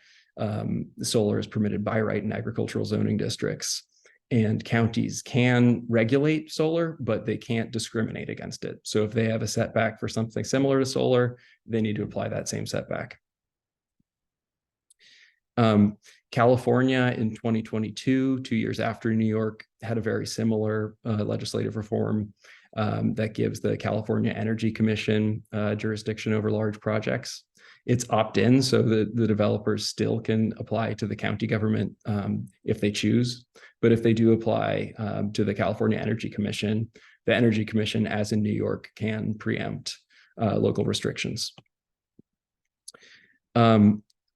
solar is permitted by right in agricultural zoning districts, and counties can regulate solar, but they can't discriminate against it. So if they have a setback for something similar to solar, they need to apply that same setback. California in 2022, 2 years after New York, had a very similar legislative reform that gives the California Energy Commission jurisdiction over large projects. It's opt-in, so the developers still can apply to the county government if they choose. But if they do apply to the California Energy Commission, the Energy Commission, as in New York, can preempt local restrictions.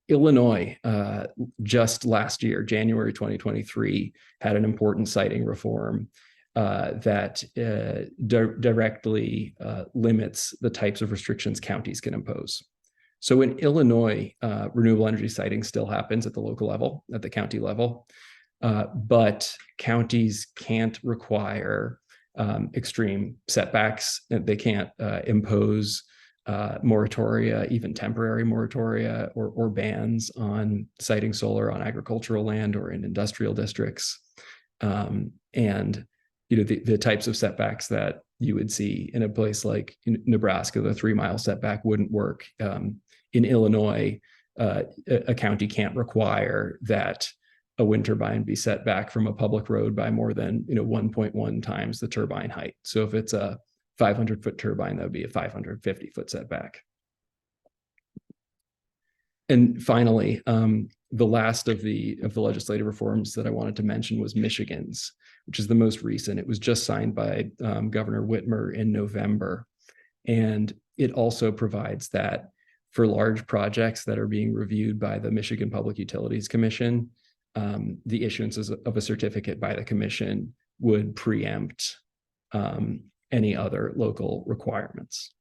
Illinois, just last year, January 2023, had an important siting reform that directly limits the types of restrictions counties can impose. So in Illinois, renewable energy siting still happens at the local level, at the county level, but counties can't require extreme setbacks. They can't impose moratoria, even temporary moratoria or bans on siting solar on agricultural land or in industrial districts. And the types of setbacks that you would see in a place like Nebraska, the 3-mile setback wouldn't work. In Illinois, a county can't require that a wind turbine be set back from a public road by more than 1.1 times the turbine height. So if it's a 500-foot turbine, that would be a 550-foot setback. And finally, the last of the legislative reforms that I wanted to mention was Michigan's, which is the most recent. It was just signed by Governor Whitmer in November. And it also provides that for large projects that are being reviewed by the Michigan Public Utilities Commission, the issuance of a certificate by the commission would preempt any other local requirements.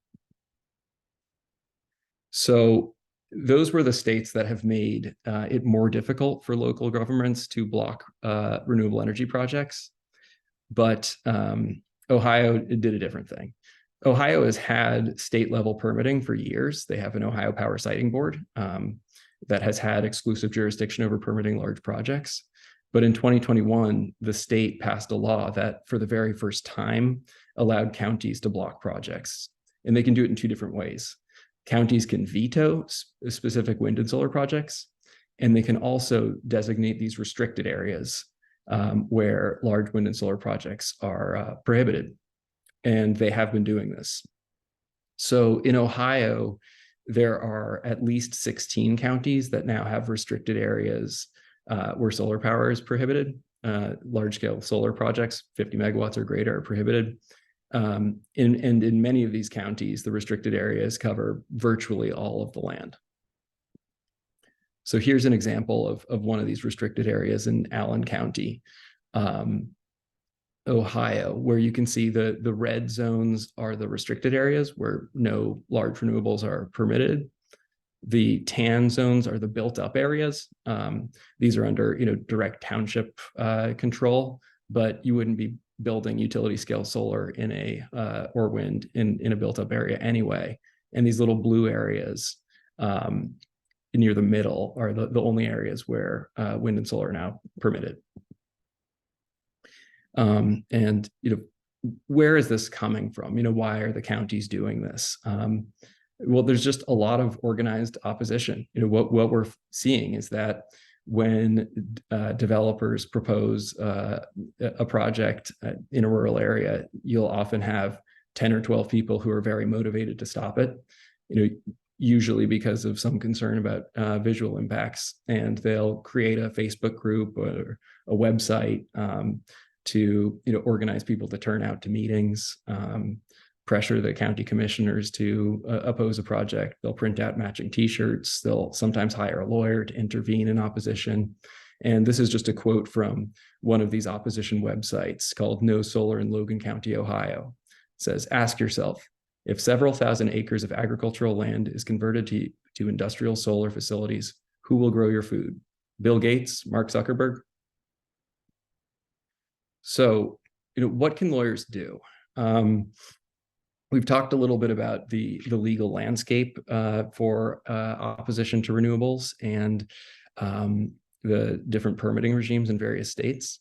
So those were the states that have made it more difficult for local governments to block renewable energy projects. But Ohio did a different thing. Ohio has had state-level permitting for years. They have an Ohio Power Siting Board that has had exclusive jurisdiction over permitting large projects. But in 2021, the state passed a law that for the very first time allowed counties to block projects. And they can do it in 2 different ways. Counties can veto specific wind and solar projects, and they can also designate these restricted areas where large wind and solar projects are prohibited. And they have been doing this. So in Ohio, there are at least 16 counties that now have restricted areas where solar power is prohibited. Large-scale solar projects, 50 megawatts or greater, are prohibited. And in many of these counties, the restricted areas cover virtually all of the land. So here's an example of one of these restricted areas in Allen County, Ohio, where you can see the red zones are the restricted areas where no large renewables are permitted. The tan zones are the built-up areas. These are under direct township control, but you wouldn't be building utility-scale solar in or wind in a built-up area anyway. And these little blue areas near the middle are the only areas where wind and solar are now permitted. And where is this coming from? Why are the counties doing this? Well, there's just a lot of organized opposition. What we're seeing is that when developers propose a project in a rural area, you'll often have 10 or 12 people who are very motivated to stop it, usually because of some concern about visual impacts, and they'll create a Facebook group or a website to organize people to turn out to meetings, pressure the county commissioners to oppose a project. They'll print out matching t-shirts. They'll sometimes hire a lawyer to intervene in opposition. And this is just a quote from one of these opposition websites called No Solar in Logan County, Ohio. It says, ask yourself, if several thousand acres of agricultural land is converted to industrial solar facilities, who will grow your food? Bill Gates, Mark Zuckerberg? So, what can lawyers do? We've talked a little bit about the legal landscape for opposition to renewables and the different permitting regimes in various states.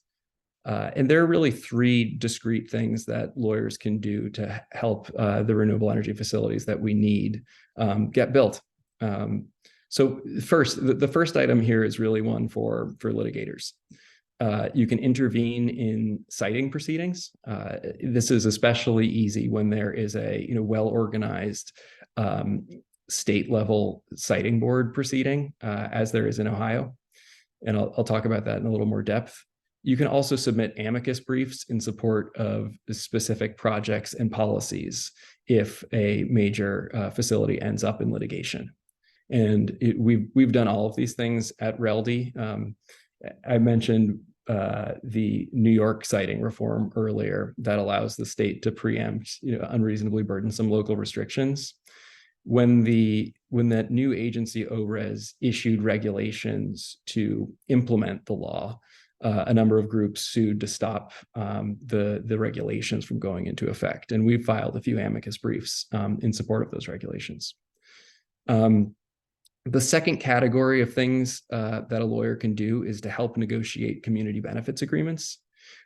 And there are really 3 discrete things that lawyers can do to help the renewable energy facilities that we need get built. So first, the first item here is really one for litigators. You can intervene in citing proceedings. This is especially easy when there is a well-organized state-level citing board proceeding, as there is in Ohio. And I'll talk about that in a little more depth. You can also submit amicus briefs in support of specific projects and policies if a major facility ends up in litigation. And we've done all of these things at RELD. I mentioned the New York citing reform earlier that allows the state to preempt unreasonably burdensome local restrictions. When that new agency ORES issued regulations to implement the law, a number of groups sued to stop the regulations from going into effect. And we've filed a few amicus briefs in support of those regulations. The second category of things that a lawyer can do is to help negotiate community benefits agreements,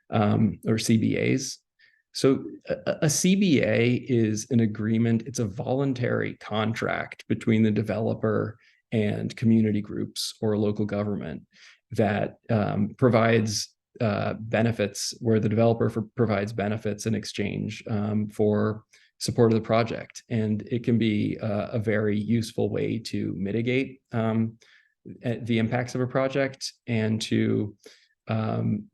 or CBAs. So a CBA is an agreement, it's a voluntary contract between the developer and community groups or local government that provides benefits, where the developer provides benefits in exchange for support of the project. And it can be a very useful way to mitigate the impacts of a project and to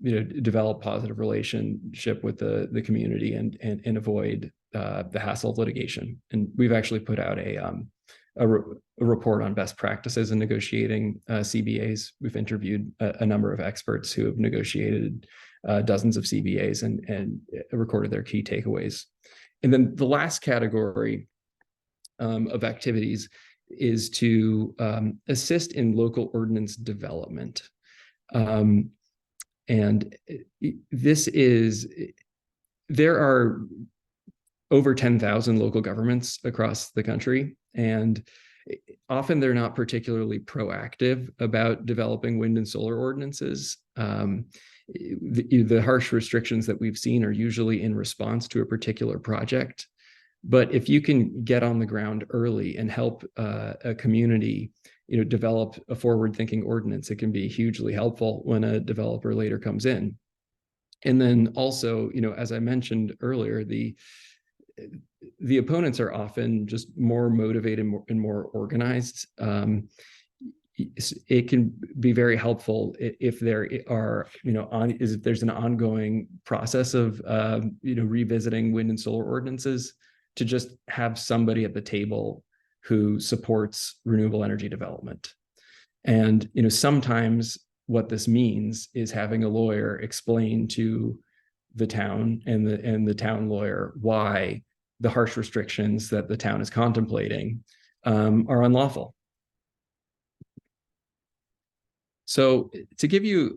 develop positive relationship with the community and avoid the hassle of litigation. And we've actually put out a report on best practices in negotiating CBAs. We've interviewed a number of experts who have negotiated dozens of CBAs and recorded their key takeaways. And then the last category of activities is to assist in local ordinance development. And there are over 10,000 local governments across the country, and often they're not particularly proactive about developing wind and solar ordinances. The harsh restrictions that we've seen are usually in response to a particular project. But if you can get on the ground early and help a community develop a forward-thinking ordinance, it can be hugely helpful when a developer later comes in. And then also, as I mentioned earlier, the opponents are often just more motivated and more organized. It can be very helpful if there are, if there's an ongoing process of, revisiting wind and solar ordinances, to just have somebody at the table who supports renewable energy development. And, sometimes what this means is having a lawyer explain to the town and the town lawyer why the harsh restrictions that the town is contemplating are unlawful. So to give you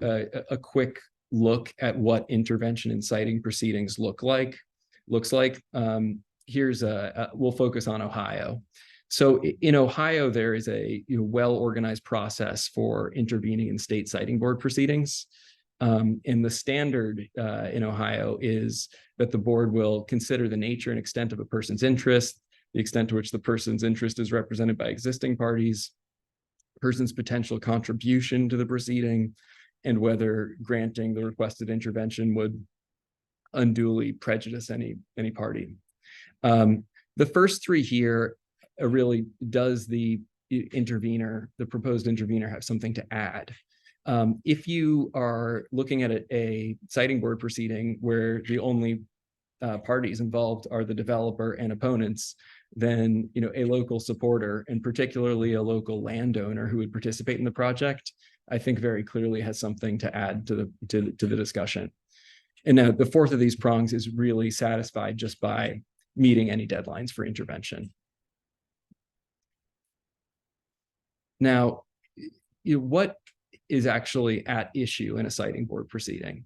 a quick look at what intervention in citing proceedings looks like, we'll focus on Ohio. So in Ohio, there is a well-organized process for intervening in state citing board proceedings. And the standard in Ohio is that the board will consider the nature and extent of a person's interest, the extent to which the person's interest is represented by existing parties, person's potential contribution to the proceeding, and whether granting the requested intervention would unduly prejudice any party. The first three here really does the proposed intervener have something to add. If you are looking at a citing board proceeding where the only parties involved are the developer and opponents, then a local supporter, and particularly a local landowner who would participate in the project, I think very clearly has something to add to the discussion. And now the fourth of these prongs is really satisfied just by meeting any deadlines for intervention. Now, what is actually at issue in a citing board proceeding?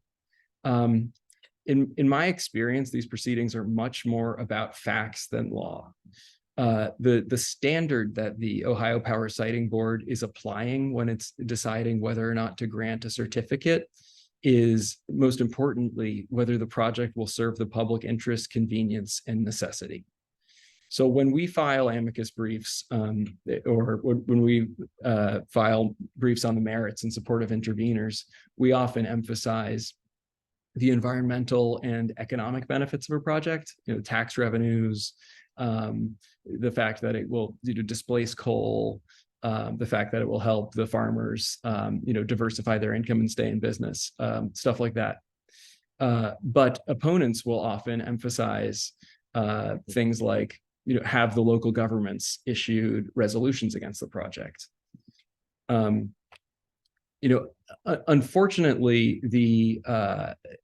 In my experience, these proceedings are much more about facts than law. The standard that the Ohio Power Citing Board is applying when it's deciding whether or not to grant a certificate is, most importantly, whether the project will serve the public interest, convenience, and necessity. So when we file amicus briefs, or when we file briefs on the merits in support of interveners, we often emphasize the environmental and economic benefits of a project, tax revenues, the fact that it will displace coal, the fact that it will help the farmers, diversify their income and stay in business, stuff like that. But opponents will often emphasize things like, have the local governments issued resolutions against the project. Unfortunately, the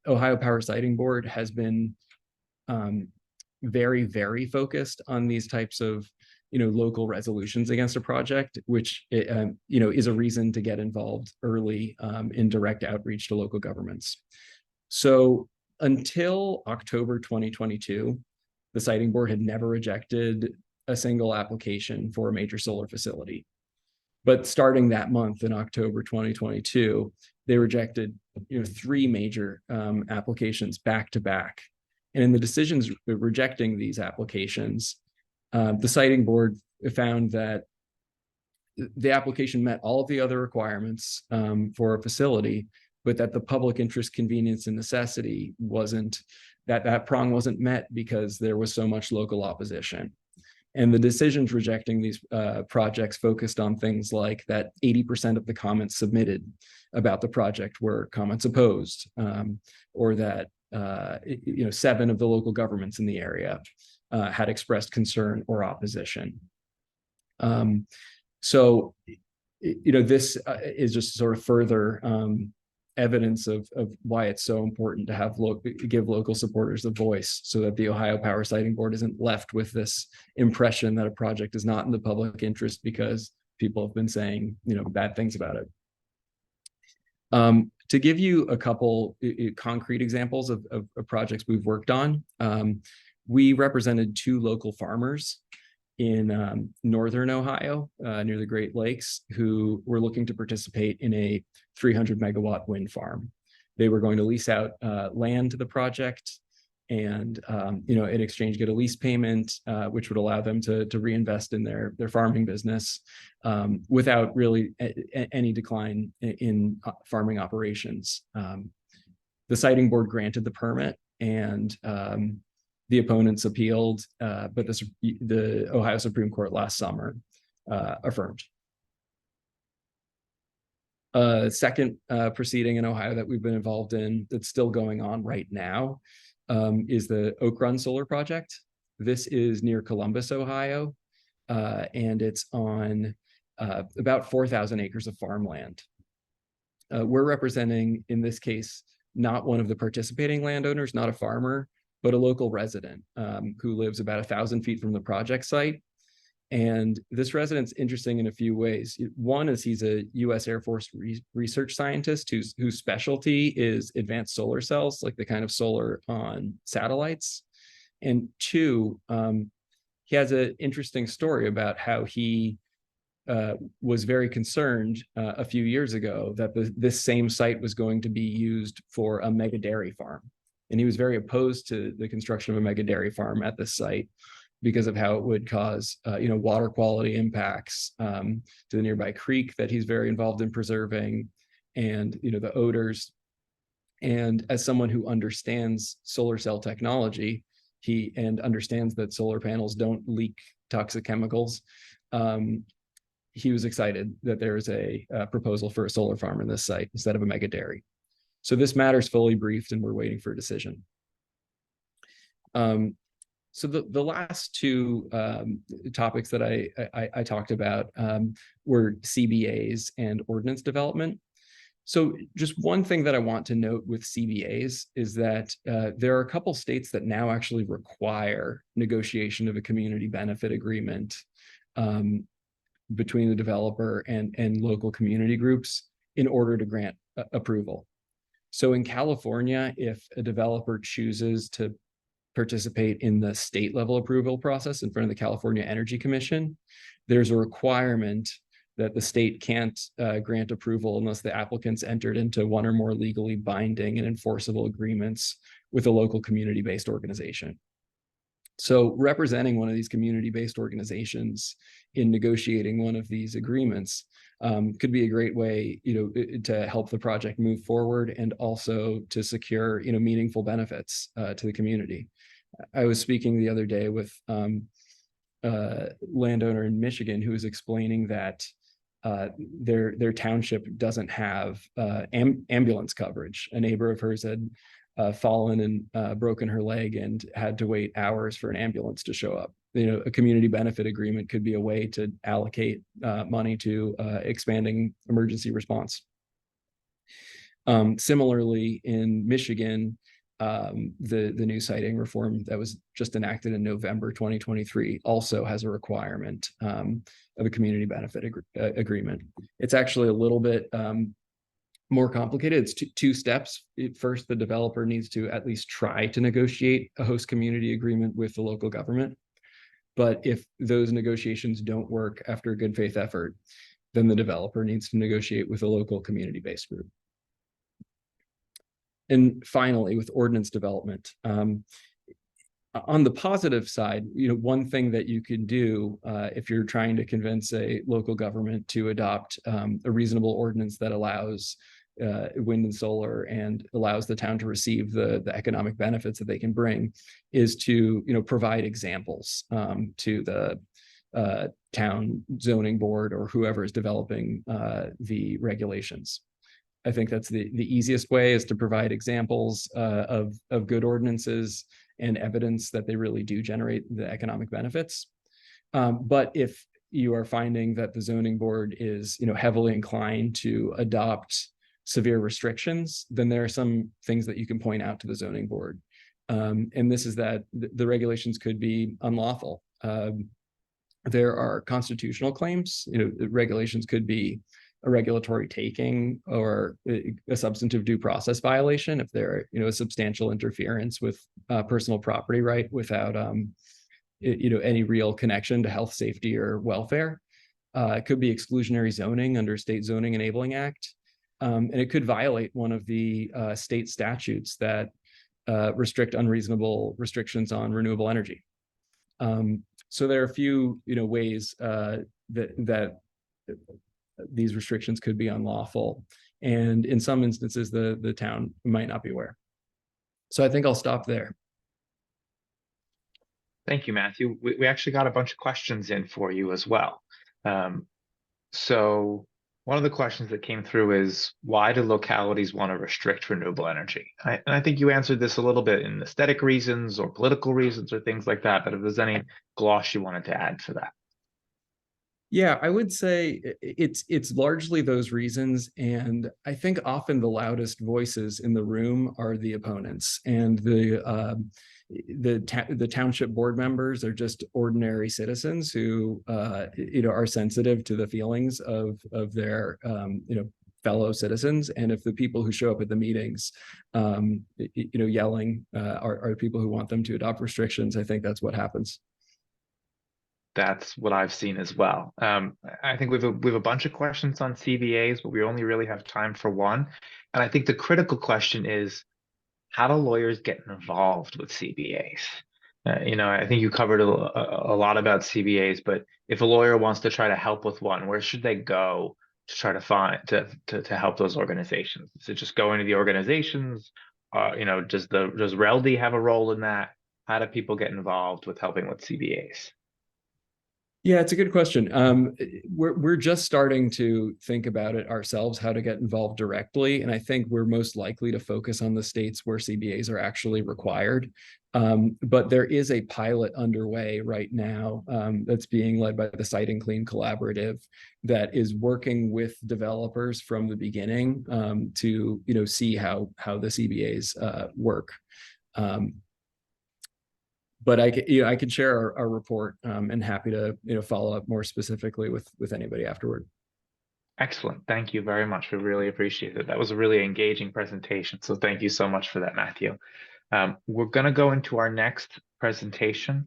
Ohio Power Siting Board has been very, very focused on these types of, local resolutions against a project, which, is a reason to get involved early in direct outreach to local governments. So until October 2022, the Siting Board had never rejected a single application for a major solar facility. But starting that month in October 2022, they rejected 3 major applications back to back. And in the decisions rejecting these applications, the Siting Board found that the application met all of the other requirements for a facility, but that the public interest, convenience, and necessity wasn't, that prong wasn't met because there was so much local opposition. And the decisions rejecting these projects focused on things like that 80% of the comments submitted about the project were comments opposed, or that 7 of the local governments in the area had expressed concern or opposition. So, this is just sort of further evidence of why it's so important to have give local supporters a voice, so that the Ohio Power Siting Board isn't left with this impression that a project is not in the public interest because people have been saying bad things about it. To give you a couple concrete examples of projects we've worked on, we represented 2 local farmers in northern Ohio, near the Great Lakes, who were looking to participate in a 300 megawatt wind farm. They were going to lease out land to the project, and in exchange get a lease payment, which would allow them to reinvest in their farming business without really any decline in farming operations. The Siting Board granted the permit, and the opponents appealed, but the Ohio Supreme Court last summer affirmed. Second proceeding in Ohio that we've been involved in that's still going on right now is the Oak Run Solar Project. This is near Columbus, Ohio, and it's on about 4,000 acres of farmland. We're representing, in this case, not one of the participating landowners, not a farmer, but a local resident who lives about 1,000 feet from the project site. And this resident's interesting in a few ways. One is he's a U.S. Air Force research scientist whose specialty is advanced solar cells, like the kind of solar on satellites. And 2, he has an interesting story about how he was very concerned a few years ago that this same site was going to be used for a mega dairy farm. And he was very opposed to the construction of a mega dairy farm at this site because of how it would cause, water quality impacts to the nearby creek that he's very involved in preserving, and the odors. And as someone who understands solar cell technology, and understands that solar panels don't leak toxic chemicals, he was excited that there's a proposal for a solar farm in this site instead of a mega dairy. So this matter's fully briefed, and we're waiting for a decision. So the last 2 topics that I talked about were CBAs and ordinance development. So just one thing that I want to note with CBAs is that there are a couple states that now actually require negotiation of a community benefit agreement between the developer and local community groups in order to grant approval. So in California, if a developer chooses to participate in the state level approval process in front of the California Energy Commission, there's a requirement that the state can't grant approval unless the applicants entered into one or more legally binding and enforceable agreements with a local community-based organization. So representing one of these community-based organizations in negotiating one of these agreements could be a great way, to help the project move forward and also to secure, meaningful benefits to the community. I was speaking the other day with a landowner in Michigan who was explaining that their township doesn't have ambulance coverage. A neighbor of hers had fallen and broken her leg and had to wait hours for an ambulance to show up. A community benefit agreement could be a way to allocate money to expanding emergency response. Similarly, in Michigan, the new siting reform that was just enacted in November 2023 also has a requirement of a community benefit agreement. It's actually a little bit more complicated. It's two steps. First, the developer needs to at least try to negotiate a host community agreement with the local government. But if those negotiations don't work after a good faith effort, then the developer needs to negotiate with a local community-based group. And finally, with ordinance development, on the positive side, one thing that you can do if you're trying to convince a local government to adopt a reasonable ordinance that allows wind and solar and allows the town to receive the economic benefits that they can bring, is to provide examples to the town zoning board or whoever is developing the regulations. I think that's the easiest way, is to provide examples of good ordinances and evidence that they really do generate the economic benefits. But if you are finding that the zoning board is heavily inclined to adopt severe restrictions, then there are some things that you can point out to the zoning board. And this is that the regulations could be unlawful. There are constitutional claims. The regulations could be a regulatory taking or a substantive due process violation if there are, a substantial interference with personal property right without, any real connection to health, safety, or welfare. It could be exclusionary zoning under State Zoning Enabling Act. And it could violate one of the state statutes that restrict unreasonable restrictions on renewable energy. So there are a few, ways that these restrictions could be unlawful. And in some instances, the town might not be aware. So I think I'll stop there. Thank you, Matthew. We actually got a bunch of questions in for you as well. So one of the questions that came through is, why do localities want to restrict renewable energy? And I think you answered this a little bit in aesthetic reasons or political reasons or things like that, but if there's any gloss you wanted to add for that. Yeah, I would say it's largely those reasons. And I think often the loudest voices in the room are the opponents, and the township board members are just ordinary citizens who are sensitive to the feelings of their fellow citizens. And if the people who show up at the meetings yelling are people who want them to adopt restrictions, I think that's what happens. That's what I've seen as well. I think we have a bunch of questions on CBAs, but we only really have time for one. And I think the critical question is, how do lawyers get involved with CBAs? I think you covered a lot about CBAs, but if a lawyer wants to try to help with one, where should they go to try to find to help those organizations? Is it just going to the organizations? Does RELD have a role in that? How do people get involved with helping with CBAs? Yeah, it's a good question. We're just starting to think about it ourselves, how to get involved directly. And I think we're most likely to focus on the states where CBAs are actually required. But there is a pilot underway right now that's being led by the Siting Clean Collaborative that is working with developers from the beginning to see how the CBAs work. But I could share our report and happy to follow up more specifically with anybody afterward. Excellent. Thank you very much. We really appreciate it. That was a really engaging presentation. So thank you so much for that, Matthew. We're going to go into our next presentation.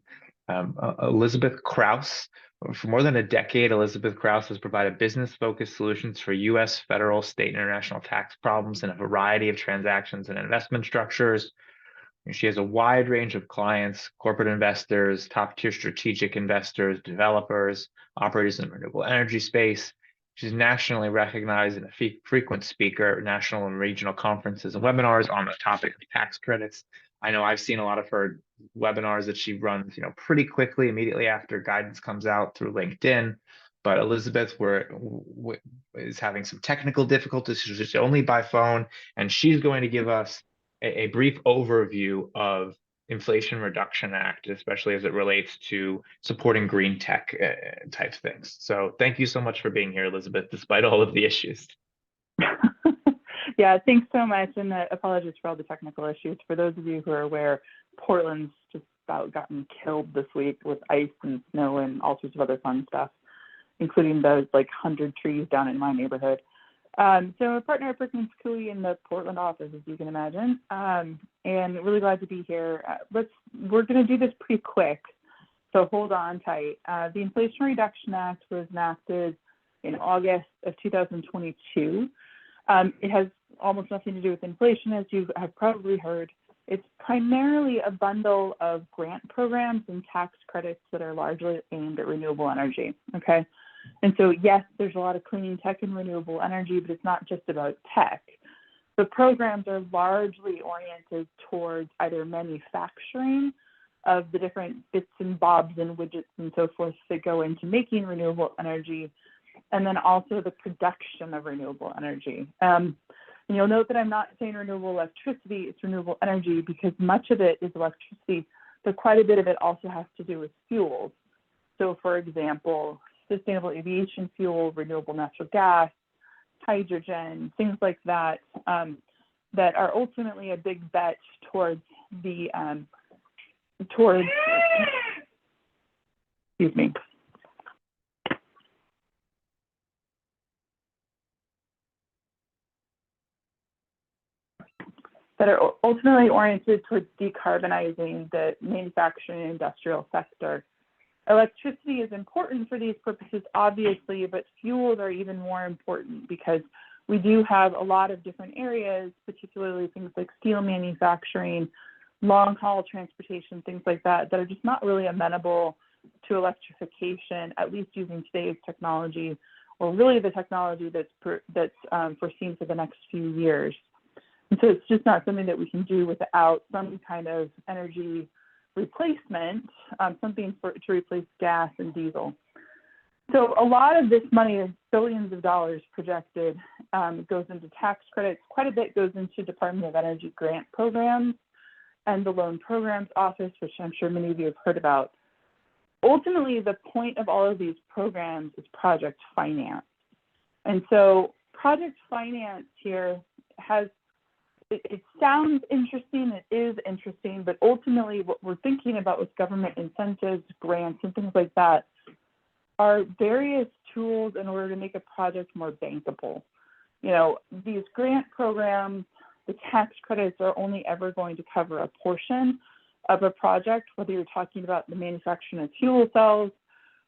Elizabeth Crouse. For more than a decade, Elizabeth Crouse has provided business-focused solutions for U.S. federal, state, and international tax problems in a variety of transactions and investment structures. And she has a wide range of clients: corporate investors, top-tier strategic investors, developers, operators in the renewable energy space. She's nationally recognized and a frequent speaker at national and regional conferences and webinars on the topic of tax credits. I know I've seen a lot of her webinars that she runs, pretty quickly, immediately after guidance comes out through LinkedIn. But Elizabeth is having some technical difficulties. She's just only by phone, and she's going to give us a brief overview of Inflation Reduction Act, especially as it relates to supporting green tech type things. So thank you so much for being here, Elizabeth, despite all of the issues. Yeah, thanks so much. And apologies for all the technical issues. For those of you who are aware, Portland's just about gotten killed this week with ice and snow and all sorts of other fun stuff, including those 100 trees down in my neighborhood. So I'm a partner at Perkins Coie in the Portland office, as you can imagine, and really glad to be here. We're going to do this pretty quick, so hold on tight. The Inflation Reduction Act was enacted in August of 2022. It has almost nothing to do with inflation, as you have probably heard. It's primarily a bundle of grant programs and tax credits that are largely aimed at renewable energy, okay? And so, yes, there's a lot of clean tech and renewable energy, but it's not just about tech. The programs are largely oriented towards either manufacturing of the different bits and bobs and widgets and so forth that go into making renewable energy, and then also the production of renewable energy. And you'll note that I'm not saying renewable electricity, it's renewable energy, because much of it is electricity, but quite a bit of it also has to do with fuels. So, for example, sustainable aviation fuel, renewable natural gas, hydrogen, things like that, that are ultimately a big bet towards the, excuse me. That are ultimately oriented towards decarbonizing the manufacturing and industrial sector. Electricity is important for these purposes, obviously, but fuels are even more important because we do have a lot of different areas, particularly things like steel manufacturing, long-haul transportation, things like that, that are just not really amenable to electrification, at least using today's technology, or really the technology that's foreseen for the next few years. And so it's just not something that we can do without some kind of energy replacement, something to replace gas and diesel. So a lot of this money, billions of dollars projected, goes into tax credits. Quite a bit goes into Department of Energy grant programs and the Loan Programs Office, which I'm sure many of you have heard about. Ultimately, the point of all of these programs is project finance. And so project finance here has, it sounds interesting, it is interesting, but ultimately what we're thinking about with government incentives, grants, and things like that are various tools in order to make a project more bankable. You know, these grant programs, the tax credits are only ever going to cover a portion of a project, whether you're talking about the manufacturing of fuel cells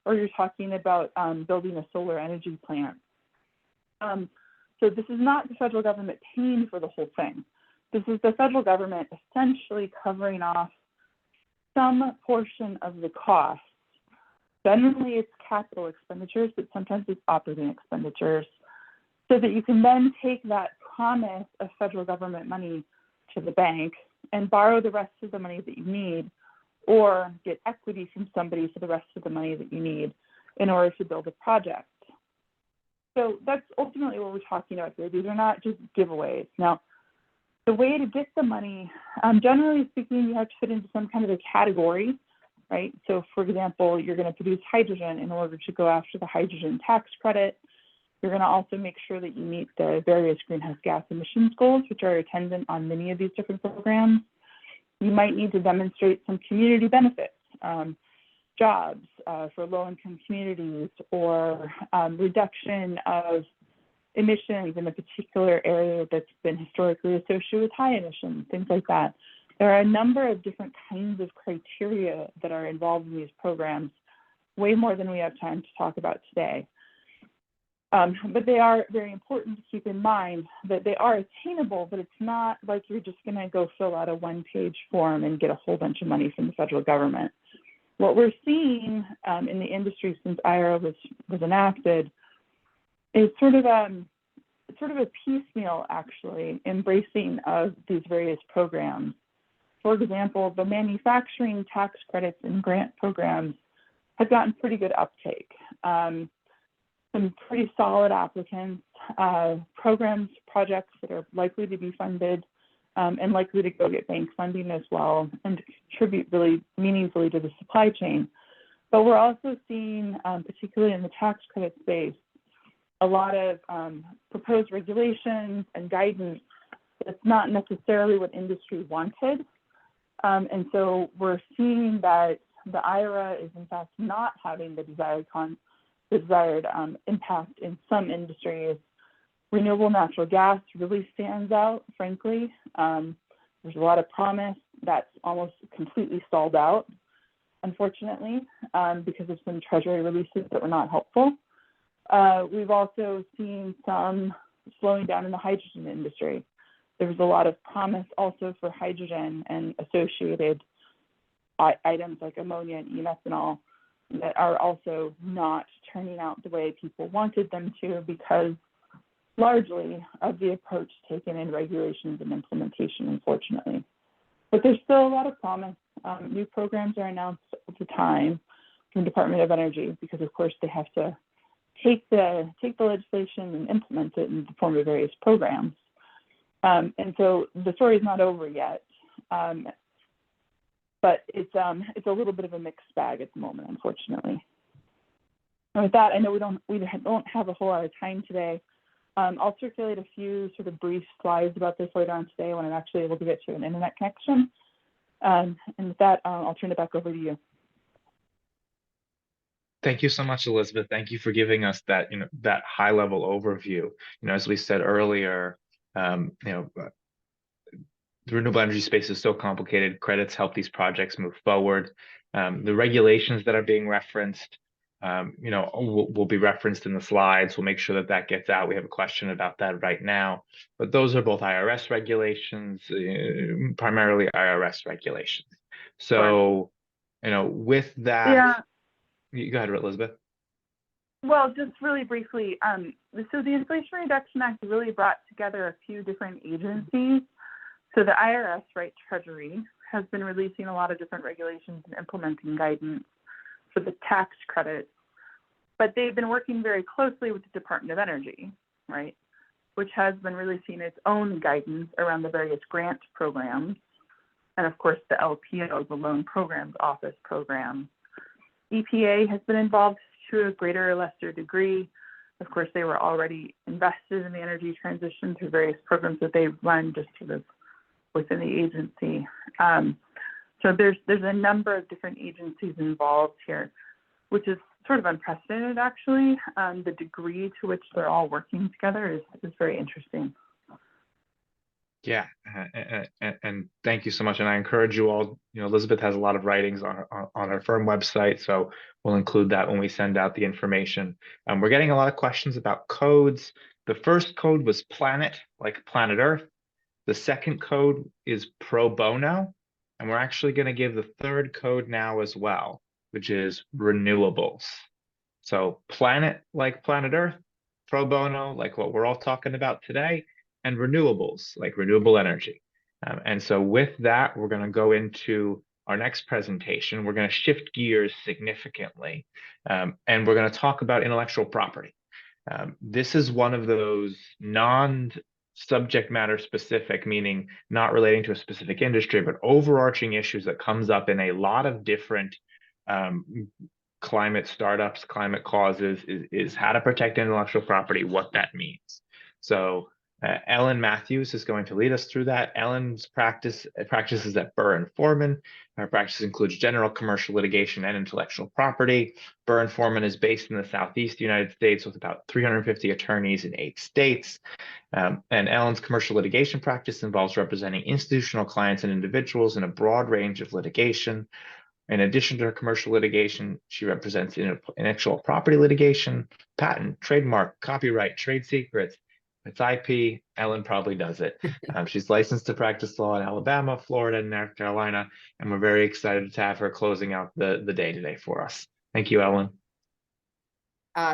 or you're talking about building a solar energy plant. So this is not the federal government paying for the whole thing. This is the federal government essentially covering off some portion of the cost. Generally, it's capital expenditures, but sometimes it's operating expenditures, so that you can then take that promise of federal government money to the bank and borrow the rest of the money that you need, or get equity from somebody for the rest of the money that you need in order to build a project. So that's ultimately what we're talking about here. These are not just giveaways. Now, the way to get the money, generally speaking, you have to fit into some kind of a category, right? So for example, you're going to produce hydrogen. In order to go after the hydrogen tax credit, you're going to also make sure that you meet the various greenhouse gas emissions goals, which are attendant on many of these different programs. You might need to demonstrate some community benefits, jobs for low-income communities, or reduction of emissions in a particular area that's been historically associated with high emissions, things like that. There are a number of different kinds of criteria that are involved in these programs, way more than we have time to talk about today. But they are very important to keep in mind that they are attainable, but it's not like you're just going to go fill out a one-page form and get a whole bunch of money from the federal government. What we're seeing in the industry since IRA was enacted is sort of a piecemeal, actually, embracing of these various programs. For example, the manufacturing tax credits and grant programs have gotten pretty good uptake. Some pretty solid applicants, programs, projects that are likely to be funded and likely to go get bank funding as well and contribute really meaningfully to the supply chain. But we're also seeing, particularly in the tax credit space, a lot of proposed regulations and guidance that's not necessarily what industry wanted. And so we're seeing that the IRA is in fact not having the desired impact in some industries. Renewable natural gas really stands out, frankly. There's a lot of promise that's almost completely stalled out, unfortunately, because of some treasury releases that were not helpful. We've also seen some slowing down in the hydrogen industry. There was a lot of promise also for hydrogen and associated items like ammonia and e-methanol that are also not turning out the way people wanted them to because largely of the approach taken in regulations and implementation, unfortunately. But there's still a lot of promise. New programs are announced all the time from the Department of Energy because, of course, they have to take the legislation and implement it in the form of various programs. And so the story is not over yet, but it's a little bit of a mixed bag at the moment, unfortunately. And with that, I know we don't have a whole lot of time today. I'll circulate a few sort of brief slides about this later on today when I'm actually able to get to an internet connection. And with that, I'll turn it back over to you. Thank you so much, Elizabeth. Thank you for giving us that, that high-level overview. As we said earlier, the renewable energy space is so complicated. Credits help these projects move forward. The regulations that are being referenced, will be referenced in the slides. We'll make sure that gets out. We have a question about that right now. But those are both IRS regulations, primarily IRS regulations. So, with that, yeah. Go ahead, Elizabeth. Well, just really briefly, so the Inflation Reduction Act really brought together a few different agencies. So the IRS, right, Treasury, has been releasing a lot of different regulations and implementing guidance for the tax credits, but they've been working very closely with the Department of Energy, right, which has been releasing its own guidance around the various grant programs, and of course the LPO, the Loan Programs Office program. EPA has been involved to a greater or lesser degree. Of course, they were already invested in the energy transition through various programs that they run just sort of within the agency. So there's a number of different agencies involved here, which is sort of unprecedented, actually. The degree to which they're all working together is very interesting. Yeah, and thank you so much. And I encourage you all, Elizabeth has a lot of writings on her firm website, so we'll include that when we send out the information. We're getting a lot of questions about codes. The first code was planet, like planet Earth. The second code is pro bono, and we're actually going to give the third code now as well, which is renewables. So planet, like planet Earth, pro bono, like what we're all talking about today, and renewables, like renewable energy. And so with that, we're going to go into our next presentation. We're going to shift gears significantly, and we're going to talk about intellectual property. This is one of those non-subject matter specific, meaning not relating to a specific industry, but overarching issues that comes up in a lot of different climate startups, climate causes, is how to protect intellectual property, what that means. So Ellen Mathews is going to lead us through that. Ellen's practices at Burr Forman. Her practice includes general commercial litigation and intellectual property. Burr Forman is based in the Southeast United States with about 350 attorneys in 8 states. And Ellen's commercial litigation practice involves representing institutional clients and individuals in a broad range of litigation. In addition to her commercial litigation, she represents intellectual property litigation, patent, trademark, copyright, trade secrets. It's IP. Ellen probably does it. She's licensed to practice law in Alabama, Florida, and North Carolina, and we're very excited to have her closing out the day today for us. Thank you, Ellen.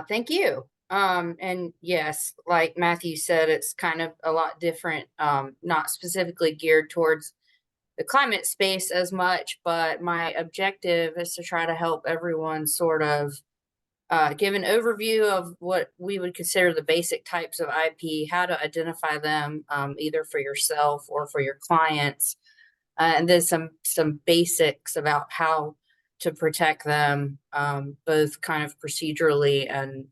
Thank you. And yes, like Matthew said, it's kind of a lot different, not specifically geared towards the climate space as much, but my objective is to try to help everyone sort of give an overview of what we would consider the basic types of IP, how to identify them, either for yourself or for your clients, and then some basics about how to protect them, both kind of procedurally and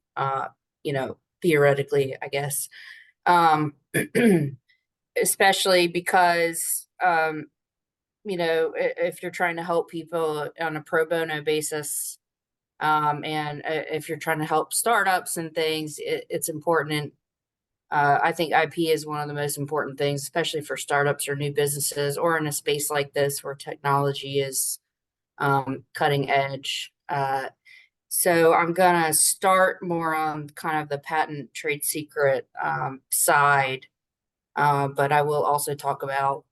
theoretically, I guess, especially because if you're trying to help people on a pro bono basis, and if you're trying to help startups and things, it's important. And I think IP is one of the most important things, especially for startups or new businesses, or in a space like this where technology is cutting edge. So I'm going to start more on kind of the patent trade secret side, but I will also talk about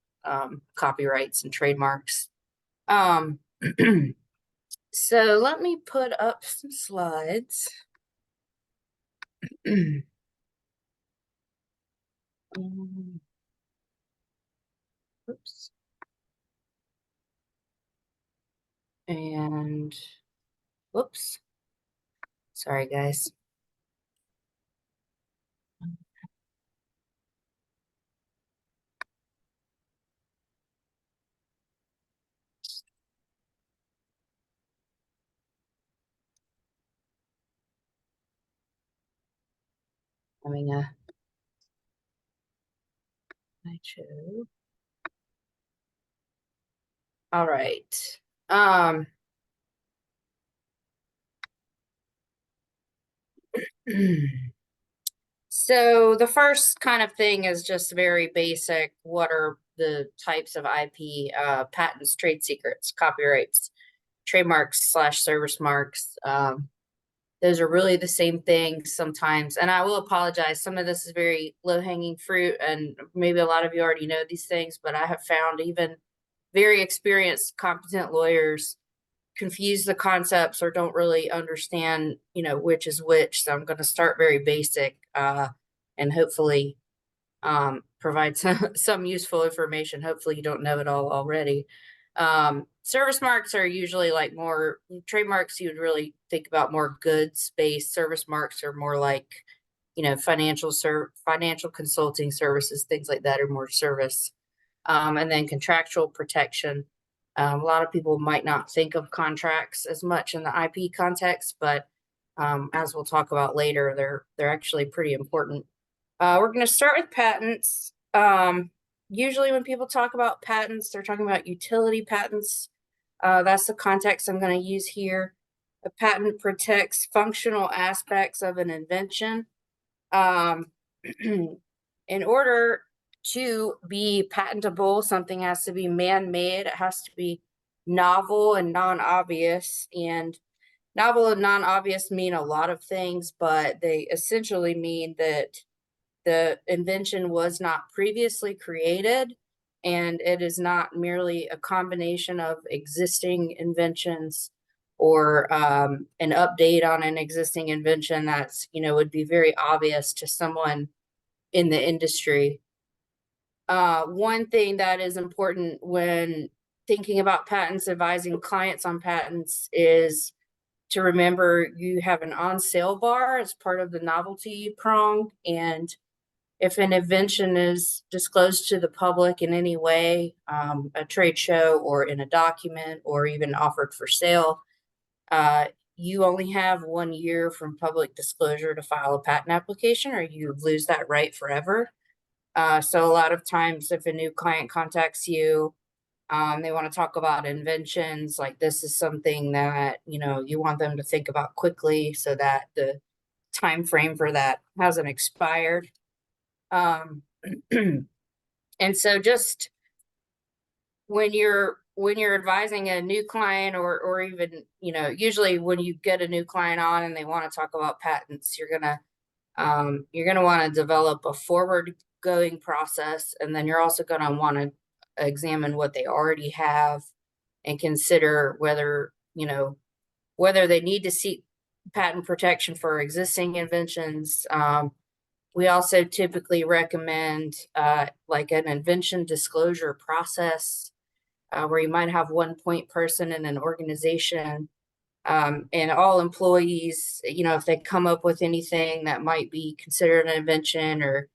copyrights and trademarks. So let me put up some slides. Oops. And whoops. Sorry, guys. Having a slideshow. All right. So the first kind of thing is just very basic. What are the types of IP? Patents, trade secrets, copyrights, trademarks / service marks. Those are really the same thing sometimes. And I will apologize. Some of this is very low-hanging fruit, and maybe a lot of you already know these things, but I have found even very experienced, competent lawyers confuse the concepts or don't really understand, which is which. So I'm going to start very basic and hopefully provide some useful information. Hopefully you don't know it all already. Service marks are usually like more trademarks. You would really think about more goods-based. Service marks are more like, financial consulting services, things like that are more service. And then contractual protection. A lot of people might not think of contracts as much in the IP context, but as we'll talk about later, they're actually pretty important. We're going to start with patents. Usually when people talk about patents, they're talking about utility patents. That's the context I'm going to use here. A patent protects functional aspects of an invention. In order to be patentable, something has to be man-made. It has to be novel and non-obvious. And novel and non-obvious mean a lot of things, but they essentially mean that the invention was not previously created, and it is not merely a combination of existing inventions or an update on an existing invention that's, would be very obvious to someone in the industry. One thing that is important when thinking about patents, advising clients on patents, is to remember you have an on-sale bar as part of the novelty prong. And if an invention is disclosed to the public in any way, a trade show or in a document or even offered for sale, you only have 1 year from public disclosure to file a patent application, or you lose that right forever. So a lot of times if a new client contacts you, they want to talk about inventions, like this is something that, you want them to think about quickly so that the time frame for that hasn't expired. And so just when you're when you're advising a new client, or even, you know, usually when you get a new client on and they want to talk about patents, you're gonna want to develop a forward going process, and then you're also going to want to examine what they already have and consider whether, you know, whether they need to seek patent protection for existing inventions. We also typically recommend like an invention disclosure process, where you might have one point person in an organization, and all employees, you know, if they come up with anything that might be considered an invention or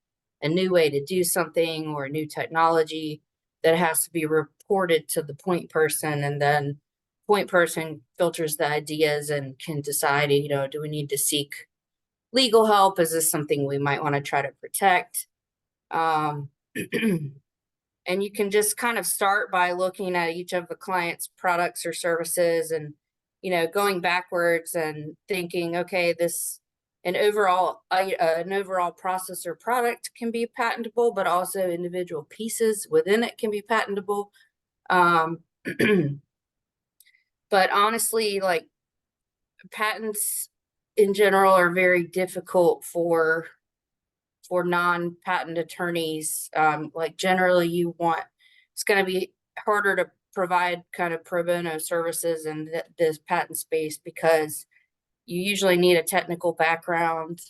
a new way to do something or a new technology, that has to be reported to the point person, and then point person filters the ideas and can decide, you know, do we need to seek legal help? Is this something we might want to try to protect? And you can just kind of start by looking at each of the client's products or services, and, you know, going backwards and thinking, okay, an overall process or product can be patentable, but also individual pieces within it can be patentable. But honestly, like, patents in general are very difficult for non-patent attorneys. Like, generally it's going to be harder to provide kind of pro bono services in this patent space, because you usually need a technical background.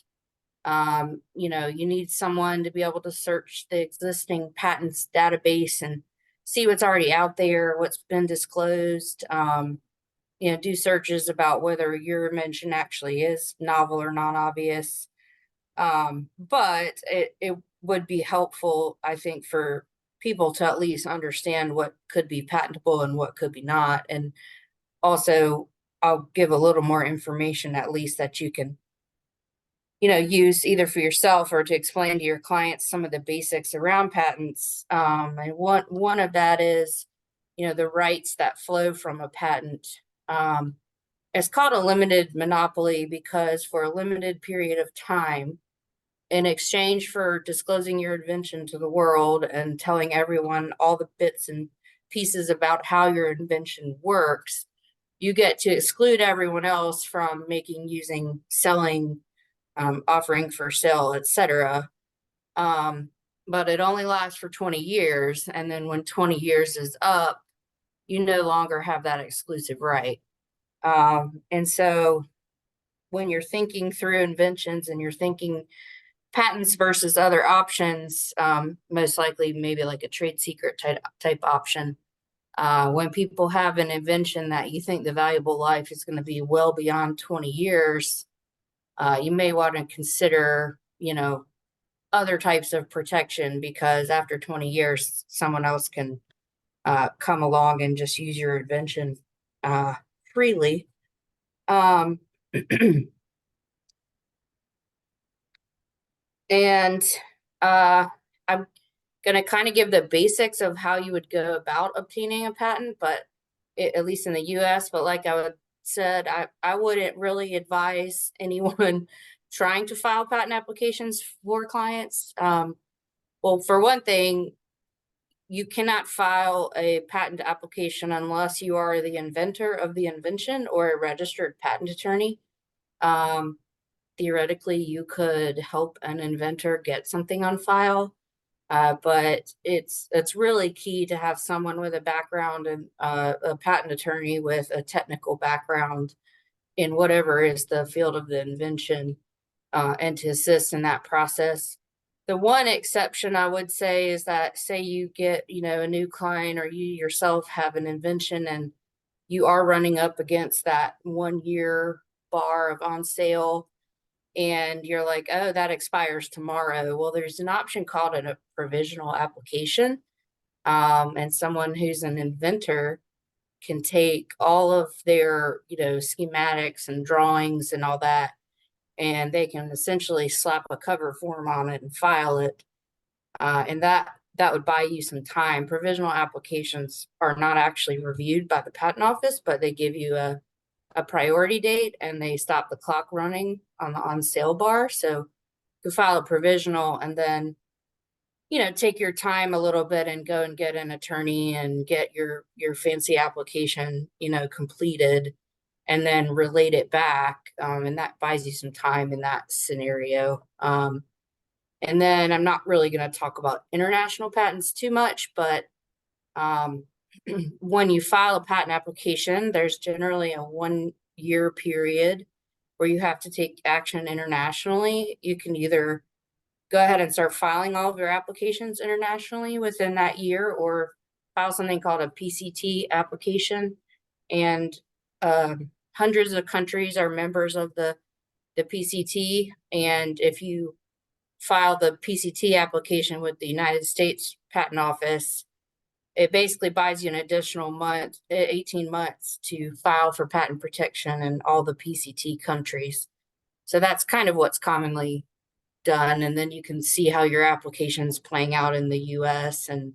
You know, you need someone to be able to search the existing patents database and see what's already out there, what's been disclosed. You know, do searches about whether your invention actually is novel or non-obvious. But it would be helpful, I think, for people to at least understand what could be patentable and what could be not. And also, I'll give a little more information, at least, that you can, you know, use either for yourself or to explain to your clients some of the basics around patents. And one of that is, you know, the rights that flow from a patent. It's called a limited monopoly because for a limited period of time, in exchange for disclosing your invention to the world and telling everyone all the bits and pieces about how your invention works, you get to exclude everyone else from making, using, selling, offering for sale, etc. But it only lasts for 20 years. And then when 20 years is up, you no longer have that exclusive right. And so when you're thinking through inventions and you're thinking patents versus other options, most likely maybe like a trade secret type option, when people have an invention that you think the valuable life is going to be well beyond 20 years, you may want to consider, you know, other types of protection, because after 20 years, someone else can come along and just use your invention freely. And I'm going to kind of give the basics of how you would go about obtaining a patent, but at least in the US. But like I said, I wouldn't really advise anyone trying to file patent applications for clients. Well, for one thing, you cannot file a patent application unless you are the inventor of the invention or a registered patent attorney. Theoretically, you could help an inventor get something on file, but it's really key to have someone with a background and a patent attorney with a technical background in whatever is the field of the invention, and to assist in that process. The one exception I would say is that, say you get, you know, a new client, or you yourself have an invention and you are running up against that 1 year bar of on sale, and you're like, oh, that expires tomorrow. Well, there's an option called a provisional application. And someone who's an inventor can take all of their, you know, schematics and drawings and all that, and they can essentially slap a cover form on it and file it. And that would buy you some time. Provisional applications are not actually reviewed by the patent office, but they give you a priority date, and they stop the clock running on the on sale bar. So you file a provisional, and then take your time a little bit and go and get an attorney and get your fancy application, completed, and then relate it back. And that buys you some time in that scenario. And then I'm not really going to talk about international patents too much, but when you file a patent application, there's generally a 1-year period where you have to take action internationally. You can either go ahead and start filing all of your applications internationally within that year, or file something called a PCT application. And hundreds of countries are members of the PCT. And if you file the PCT application with the United States Patent Office, it basically buys you an additional 18 months to file for patent protection in all the PCT countries. So that's kind of what's commonly done. And then you can see how your application is playing out in the US and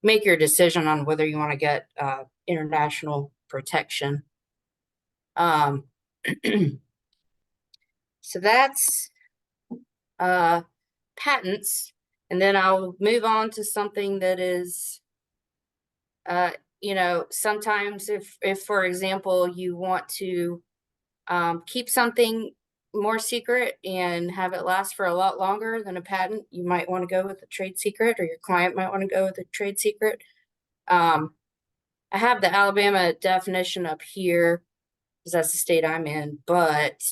make your decision on whether you want to get international protection. So that's patents. And then I'll move on to something that is, sometimes if for example, you want to keep something more secret and have it last for a lot longer than a patent, you might want to go with a trade secret, or your client might want to go with a trade secret. I have the Alabama definition up here because that's the state I'm in, but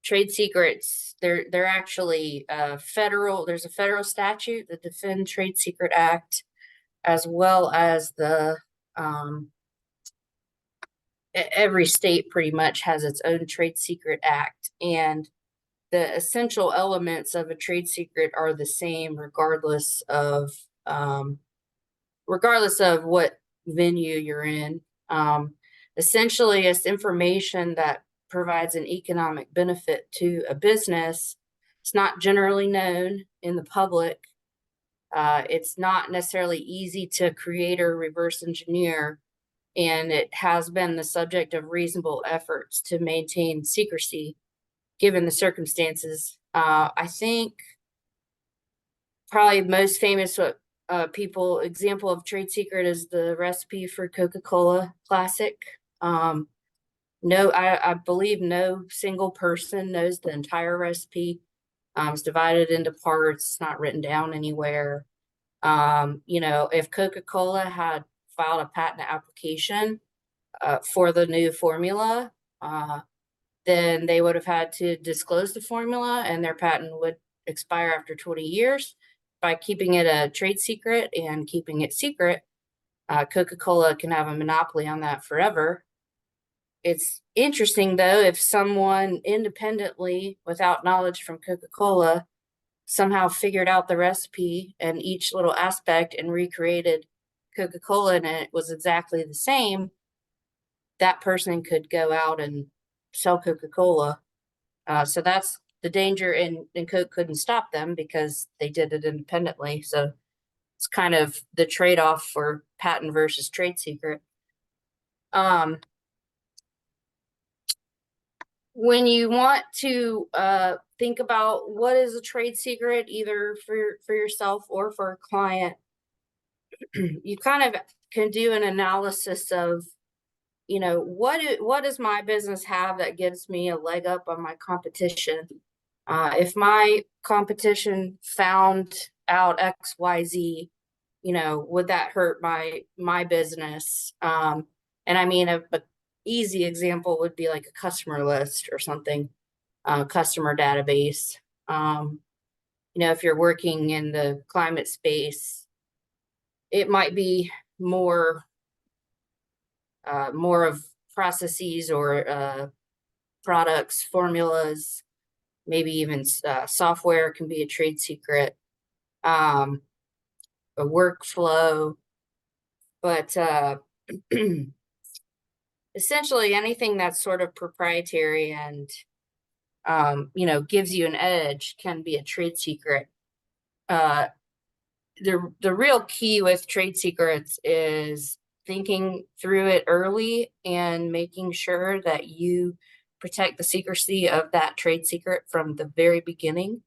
trade secrets, they're actually there's a federal statute, the Defend Trade Secret Act, as well as the every state pretty much has its own trade secret act, and the essential elements of a trade secret are the same regardless of what venue you're in. Essentially, it's information that provides an economic benefit to a business. It's not generally known in the public. It's not necessarily easy to create or reverse engineer, and it has been the subject of reasonable efforts to maintain secrecy given the circumstances. I think probably most famous example of trade secret is the recipe for Coca-Cola Classic. I believe no single person knows the entire recipe. It's divided into parts. It's not written down anywhere. If Coca-Cola had filed a patent application for the new formula, then they would have had to disclose the formula, and their patent would expire after 20 years. By keeping it a trade secret and keeping it secret, Coca-Cola can have a monopoly on that forever. It's interesting, though, if someone independently, without knowledge from Coca-Cola, somehow figured out the recipe and each little aspect and recreated Coca-Cola, and it was exactly the same, that person could go out and sell Coca-Cola. So that's the danger, and Coke couldn't stop them because they did it independently. So it's kind of the trade-off for patent versus trade secret. When you want to think about what is a trade secret, either for yourself or for a client, you kind of can do an analysis of, what does my business have that gives me a leg up on my competition? If my competition found out XYZ, would that hurt my business? And I mean, a easy example would be like a customer list or something, customer database. If you're working in the climate space, it might be more of processes or products, formulas, maybe even software can be a trade secret, a workflow, but essentially anything that's sort of proprietary and gives you an edge can be a trade secret. The real key with trade secrets is thinking through it early and making sure that you protect the secrecy of that trade secret from the very beginning.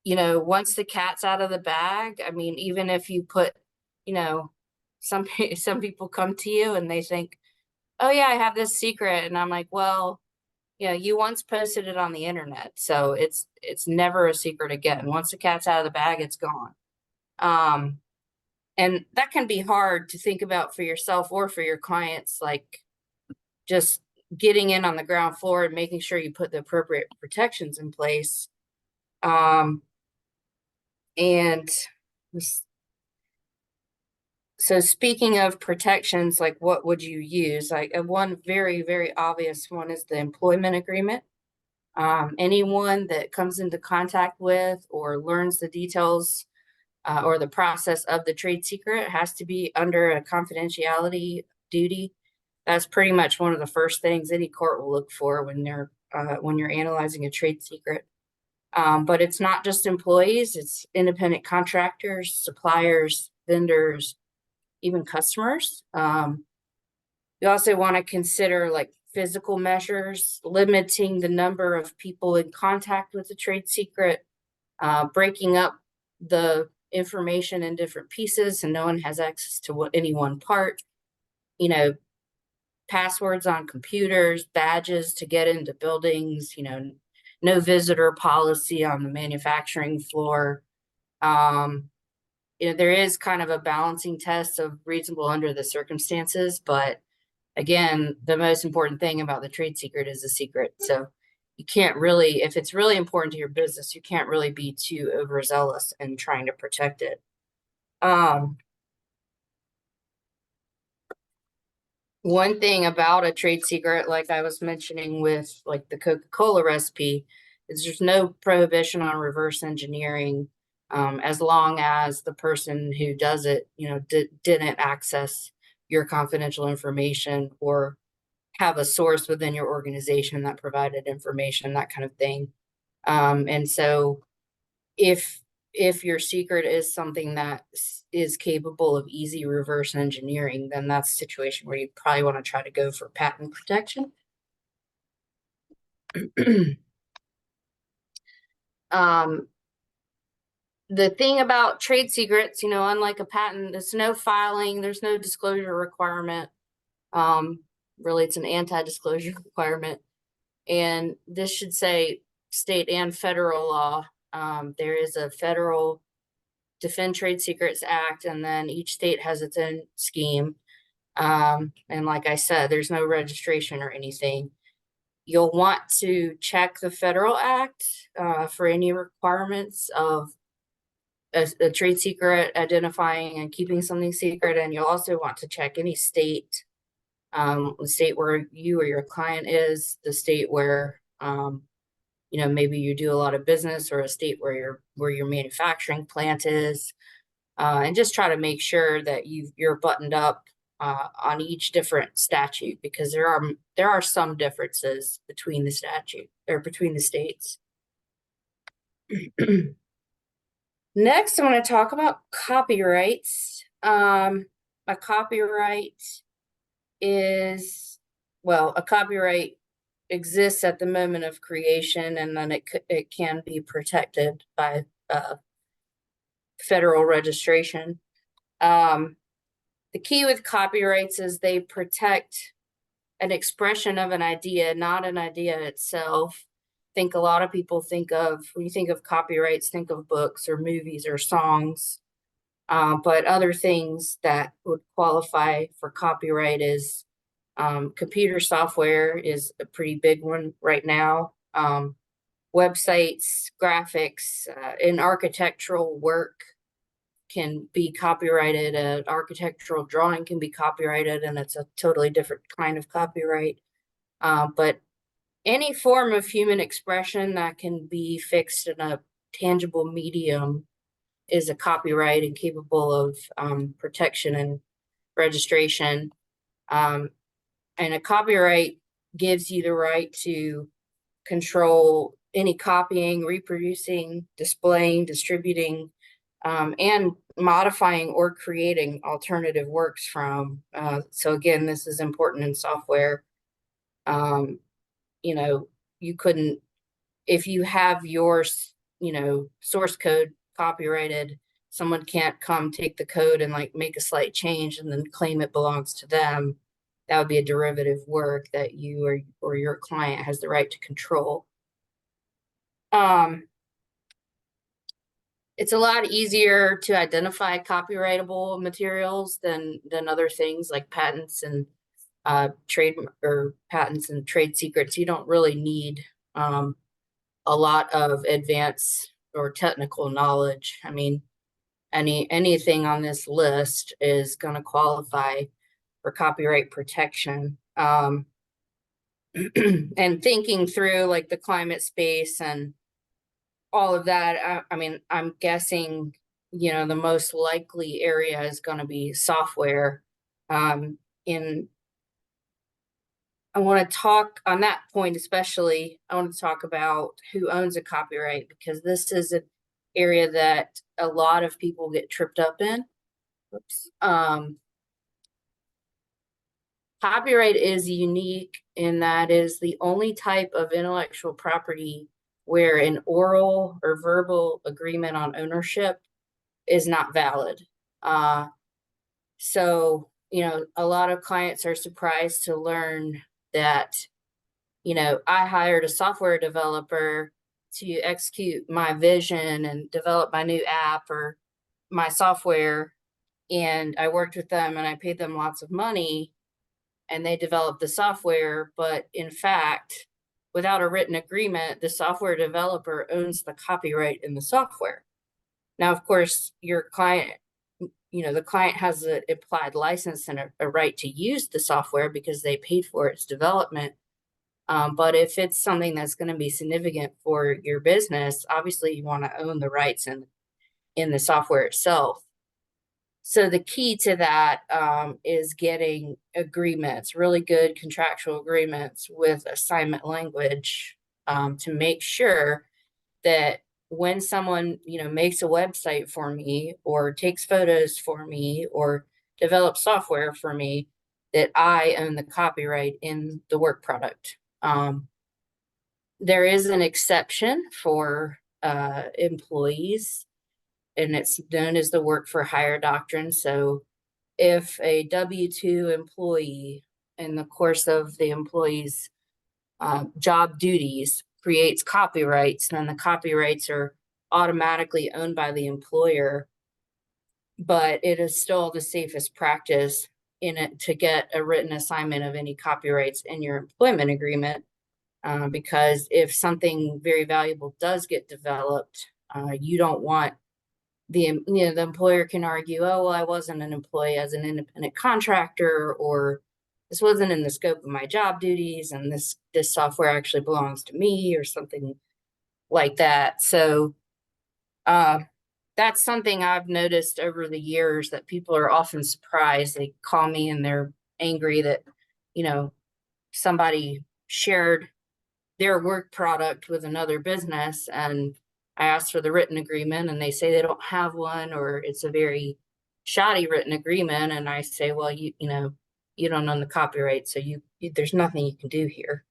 you know, once the cat's out of the bag, I mean, even if you put, you know, some people come to you and they think, oh yeah, I have this secret. And I'm like, well, you know, you once posted it on the internet, so it's never a secret again. Once the cat's out of the bag, it's gone. And that can be hard to think about for yourself or for your clients, like just getting in on the ground floor and making sure you put the appropriate protections in place. And so speaking of protections, like what would you use? Like one very, very obvious one is the employment agreement. Anyone that comes into contact with or learns the details or the process of the trade secret has to be under a confidentiality duty. That's pretty much one of the first things any court will look for when you're analyzing a trade secret. But it's not just employees, it's independent contractors, suppliers, vendors, even customers. You also want to consider like physical measures, limiting the number of people in contact with the trade secret, breaking up the information in different pieces and no one has access to any one part, you know, passwords on computers, badges to get into buildings, you know, no visitor policy on the manufacturing floor. You know, there is kind of a balancing test of reasonable under the circumstances, but again, the most important thing about the trade secret is the secret. So you can't really, if it's really important to your business, you can't really be too overzealous in trying to protect it. One thing about a trade secret, like I was mentioning with like the Coca-Cola recipe, is there's no prohibition on reverse engineering as long as the person who does it, you know, didn't access your confidential information or have a source within your organization that provided information, that kind of thing. And so if your secret is something that is capable of easy reverse engineering, then that's a situation where you probably want to try to go for patent protection. The thing about trade secrets, you know, unlike a patent, there's no filing, there's no disclosure requirement. Really, it's an anti-disclosure requirement. And this should say state and federal law. There is a federal Defend Trade Secrets Act, and then each state has its own scheme. And like I said, there's no registration or anything. You'll want to check the federal act for any requirements of a trade secret, identifying and keeping something secret. And you'll also want to check any state, the state where you or your client is, the state where you know, maybe you do a lot of business, or a state where your manufacturing plant is, and just try to make sure that you're buttoned up on each different statute, because there are some differences between the statute or between the states. Next, I want to talk about copyrights. A copyright is, well, a copyright exists at the moment of creation, and then it can be protected by federal registration. The key with copyrights is they protect an expression of an idea, not an idea itself. I think a lot of people think of, when you think of copyrights, think of books or movies or songs. But other things that would qualify for copyright is computer software is a pretty big one right now. Websites, graphics, and architectural work can be copyrighted. An architectural drawing can be copyrighted, and it's a totally different kind of copyright. But any form of human expression that can be fixed in a tangible medium is a copyright and capable of protection and registration. And a copyright gives you the right to control any copying, reproducing, displaying, distributing, and modifying or creating alternative works from. So again, this is important in software. You know, you couldn't, if you have your source code copyrighted. Someone can't come take the code and like make a slight change and then claim it belongs to them. That would be a derivative work that you or your client has the right to control. It's a lot easier to identify copyrightable materials than other things like patents and patents and trade secrets. You don't really need a lot of advanced or technical knowledge. I mean, anything on this list is going to qualify for copyright protection. And thinking through like the climate space and all of that, I mean, I'm guessing, the most likely area is going to be software. I want to talk on that point, especially, I want to talk about who owns a copyright, because this is an area that a lot of people get tripped up in. Oops. Copyright is unique in that it is the only type of intellectual property where an oral or verbal agreement on ownership is not valid. So, a lot of clients are surprised to learn that, I hired a software developer to execute my vision and develop my new app or my software. And I worked with them and I paid them lots of money and they developed the software. But in fact, without a written agreement, the software developer owns the copyright in the software. Now, of course, your client, the client has an implied license and a right to use the software because they paid for its development. But if it's something that's going to be significant for your business, obviously you want to own the rights in the software itself. So the key to that is getting agreements, really good contractual agreements with assignment language to make sure that when someone, makes a website for me or takes photos for me or develops software for me, that I own the copyright in the work product. There is an exception for employees, and it's known as the work for hire doctrine. So if a W-2 employee in the course of the employee's job duties creates copyrights, then the copyrights are automatically owned by the employer, but it is still the safest practice in it to get a written assignment of any copyrights in your employment agreement, because if something very valuable does get developed, you don't want the employer can argue, oh, well, I wasn't an employee as an independent contractor, or this wasn't in the scope of my job duties, and this software actually belongs to me, or something like that. So that's something I've noticed over the years, that people are often surprised. They call me and they're angry that, somebody shared their work product with another business, and I asked for the written agreement and they say they don't have one, or it's a very shoddy written agreement. And I say, well, you don't own the copyright, so there's nothing you can do here.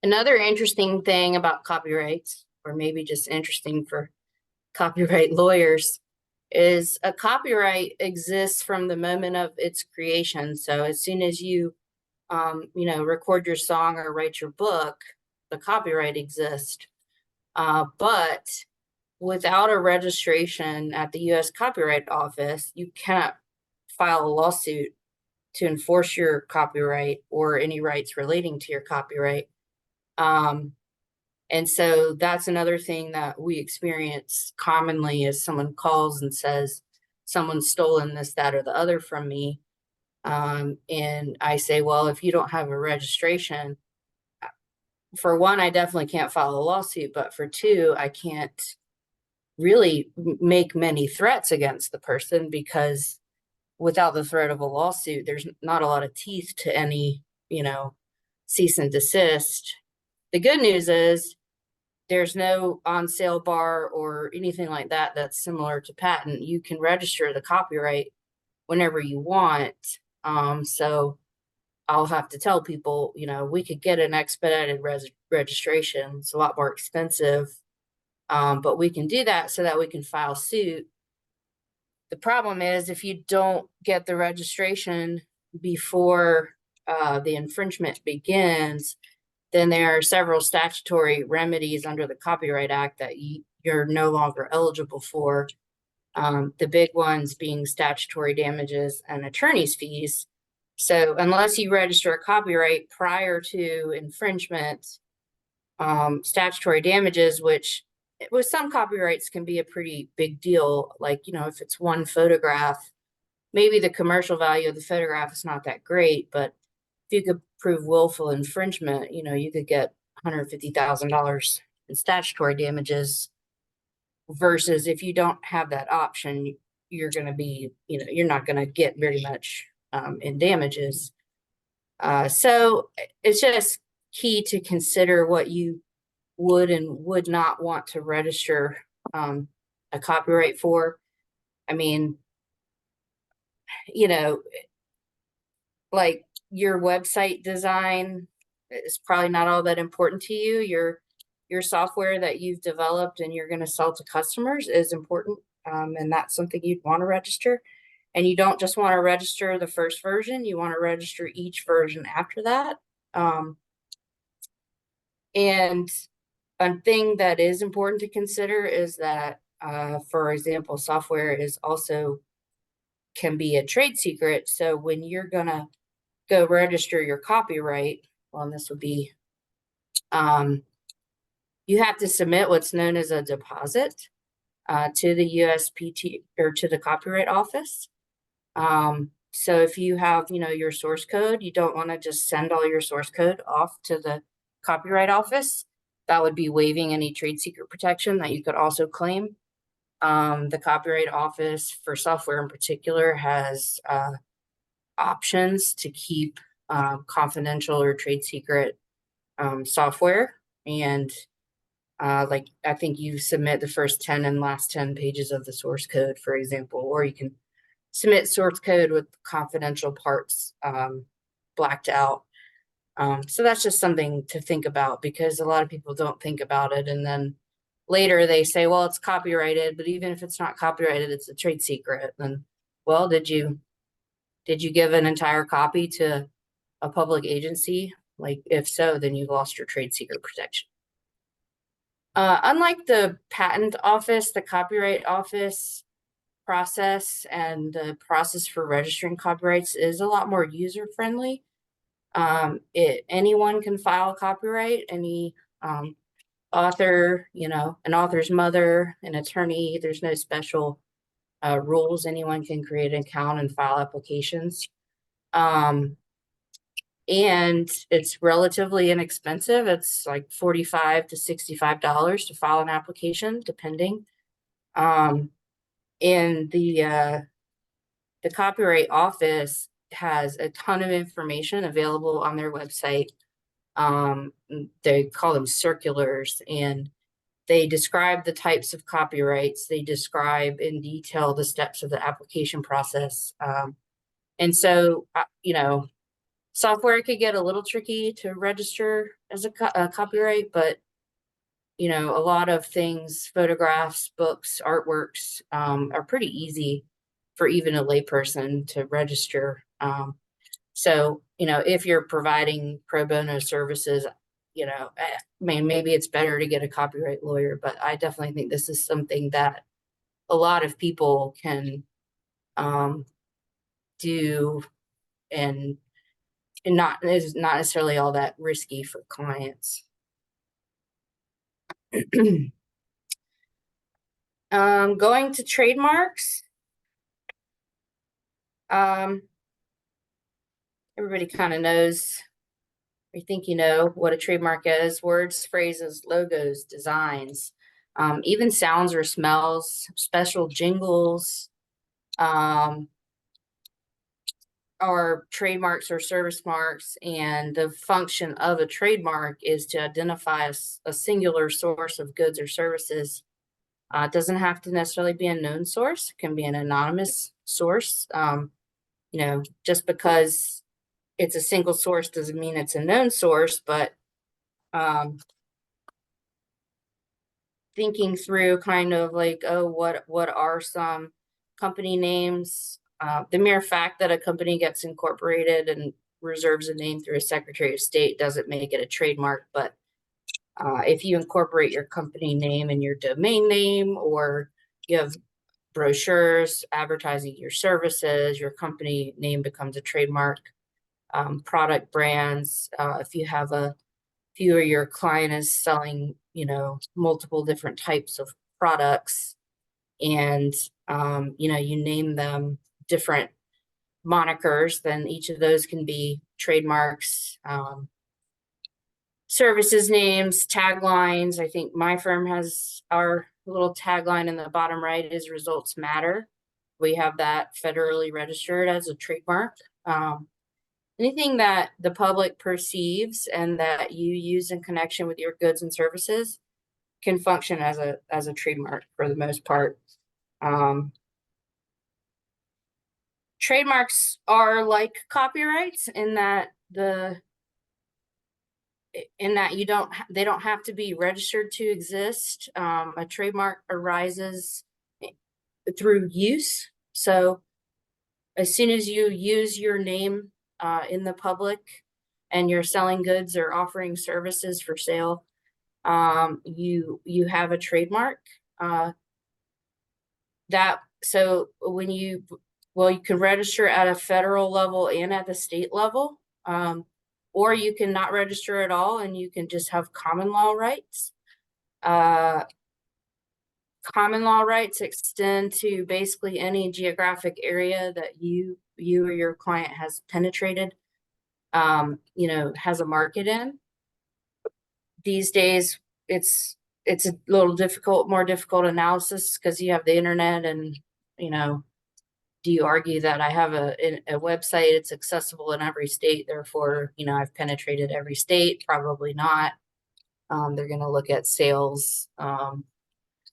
Another interesting thing about copyrights, or maybe just interesting for copyright lawyers, is a copyright exists from the moment of its creation. So as soon as you record your song or write your book, the copyright exists. But without a registration at the U.S. Copyright Office, you cannot file a lawsuit to enforce your copyright or any rights relating to your copyright. And so that's another thing that we experience commonly, is someone calls and says, someone's stolen this, that, or the other from me. And I say, well, if you don't have a registration, for one, I definitely can't file a lawsuit, but for two, I can't really make many threats against the person, because without the threat of a lawsuit, there's not a lot of teeth to any, cease and desist. The good news is there's no on sale bar or anything like that that's similar to patent. You can register the copyright whenever you want. So I'll have to tell people, we could get an expedited registration. It's a lot more expensive, but we can do that so that we can file suit. The problem is if you don't get the registration before the infringement begins, then there are several statutory remedies under the Copyright Act that you're no longer eligible for. The big ones being statutory damages and attorney's fees. So unless you register a copyright prior to infringement, statutory damages, which with some copyrights can be a pretty big deal. Like, if it's one photograph, maybe the commercial value of the photograph is not that great, but if you could prove willful infringement, you could get $150,000 in statutory damages, versus if you don't have that option, you're going to be, you're not going to get very much in damages. So it's just key to consider what you would and would not want to register a copyright for. I mean, like your website design is probably not all that important to you. Your software that you've developed and you're going to sell to customers is important, and that's something you'd want to register. And you don't just want to register the first version, you want to register each version after that. And a thing that is important to consider is that, for example, software is also can be a trade secret. So when you're going to go register your copyright, well, and this would be, you have to submit what's known as a deposit to the USPT or to the Copyright Office. So if you have, your source code, you don't want to just send all your source code off to the Copyright Office. That would be waiving any trade secret protection that you could also claim. The Copyright Office for software in particular has options to keep confidential or trade secret software. And like, I think you submit the first 10 and last 10 pages of the source code, for example, or you can submit source code with confidential parts blacked out. So that's just something to think about, because a lot of people don't think about it. And then later they say, well, it's copyrighted, but even if it's not copyrighted, it's a trade secret. And well, did you give an entire copy to a public agency? Like, if so, then you lost your trade secret protection. Unlike the patent office, the Copyright Office process and the process for registering copyrights is a lot more user-friendly. Anyone can file a copyright, any author, an author's mother, an attorney. There's no special rules. Anyone can create an account and file applications. And it's relatively inexpensive. It's like $45 to $65 to file an application, depending. And the Copyright Office has a ton of information available on their website. They call them circulars, and they describe the types of copyrights. They describe in detail the steps of the application process. And so, software could get a little tricky to register as a copyright, but, a lot of things, photographs, books, artworks, are pretty easy for even a layperson to register. So, if you're providing pro bono services, maybe it's better to get a copyright lawyer, but I definitely think this is something that a lot of people can do, and is not necessarily all that risky for clients. Going to trademarks. Everybody kind of knows, I think what a trademark is: words, phrases, logos, designs, even sounds or smells, special jingles, are trademarks or service marks. And the function of a trademark is to identify a singular source of goods or services. It doesn't have to necessarily be a known source. It can be an anonymous source. Just because it's a single source doesn't mean it's a known source, but thinking through kind of like, oh, what are some company names? The mere fact that a company gets incorporated and reserves a name through a Secretary of State doesn't make it a trademark, but if you incorporate your company name and your domain name, or you have brochures advertising your services, your company name becomes a trademark. Product brands, if you have if you or your client is selling, you know, multiple different types of products, and you know, you name them different monikers, then each of those can be trademarks. Services names, taglines. I think my firm has our little tagline in the bottom right is results matter. We have that federally registered as a trademark. Anything that the public perceives and that you use in connection with your goods and services can function as a trademark for the most part. Trademarks are like copyrights in that they don't have to be registered to exist. A trademark arises through use. So as soon as you use your name in the public and you're selling goods or offering services for sale, you have a trademark. So when you can register at a federal level and at the state level, or you can not register at all and you can just have common law rights. Common law rights extend to basically any geographic area that you or your client has penetrated, you know, has a market in. These days, it's a little more difficult analysis because you have the internet, and, you know, do you argue that I have a website, it's accessible in every state, therefore, you know, I've penetrated every state? Probably not. They're going to look at sales,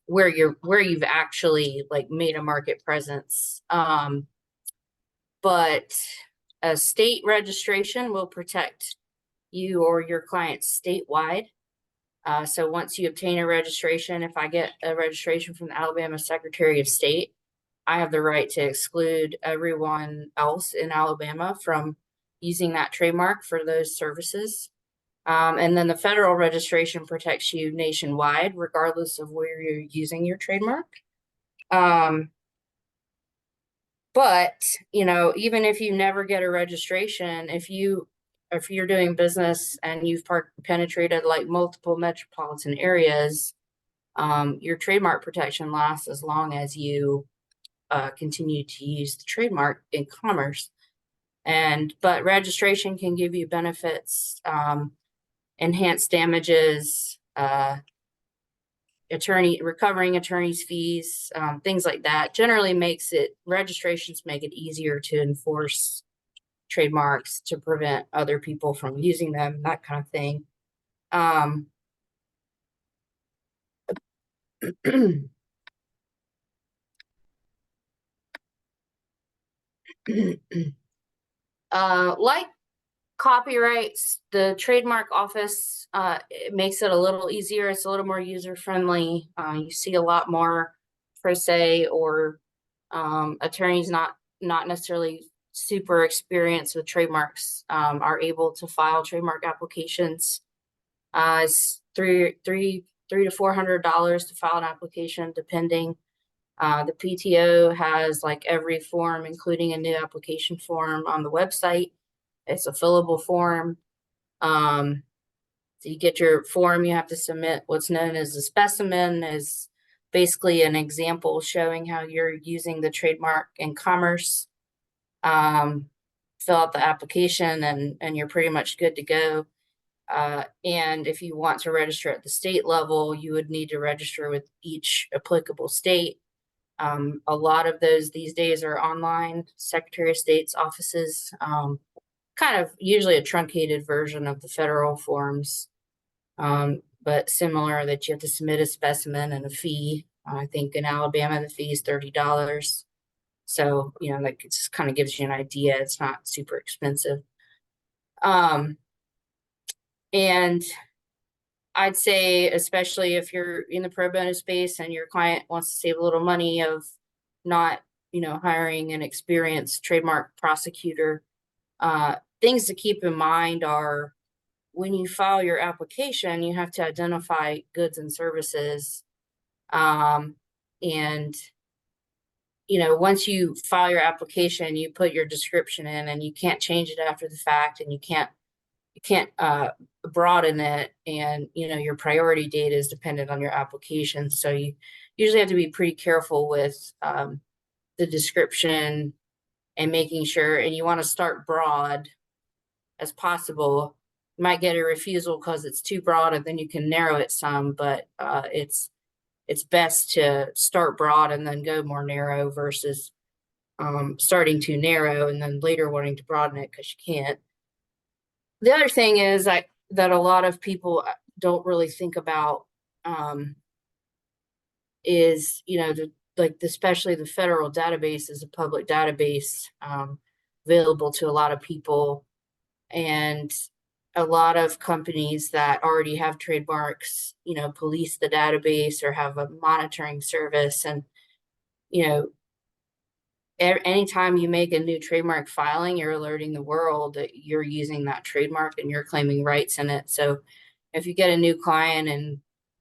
where you've actually like made a market presence. But a state registration will protect you or your client statewide. So once you obtain a registration, if I get a registration from the Alabama Secretary of State, I have the right to exclude everyone else in Alabama from using that trademark for those services. And then the federal registration protects you nationwide, regardless of where you're using your trademark. But, you know, even if you never get a registration, if you're doing business and you've penetrated like multiple metropolitan areas, your trademark protection lasts as long as you continue to use the trademark in commerce. But registration can give you benefits, enhanced damages, recovering attorney's fees, things like that. Generally registrations make it easier to enforce trademarks, to prevent other people from using them, that kind of thing. Like copyrights, the trademark office, it makes it a little easier. It's a little more user-friendly. You see a lot more pro se or attorneys not necessarily super experienced with trademarks are able to file trademark applications. It's $300 to $400 to file an application, depending. The PTO has like every form, including a new application form, on the website. It's a fillable form. So you get your form, you have to submit what's known as a specimen, is basically an example showing how you're using the trademark in commerce. Fill out the application and you're pretty much good to go. And if you want to register at the state level, you would need to register with each applicable state. A lot of those these days are online. Secretary of State's offices, kind of usually a truncated version of the federal forms, but similar, that you have to submit a specimen and a fee. I think in Alabama, the fee is $30. So, you know, that just kind of gives you an idea. It's not super expensive. And I'd say, especially if you're in the pro bono space and your client wants to save a little money of not, hiring an experienced trademark prosecutor, things to keep in mind are when you file your application, you have to identify goods and services. And, once you file your application, you put your description in and you can't change it after the fact, and you can't broaden it, and your priority date is dependent on your application. So you usually have to be pretty careful with the description and making sure, and you want to start broad as possible. You might get a refusal because it's too broad, and then you can narrow it some, but it's best to start broad and then go more narrow versus starting too narrow and then later wanting to broaden it because you can't. The other thing is that a lot of people don't really think about is, especially the federal database is a public database available to a lot of people. And a lot of companies that already have trademarks, police the database or have a monitoring service. And, anytime you make a new trademark filing, you're alerting the world that you're using that trademark and you're claiming rights in it. So if you get a new client and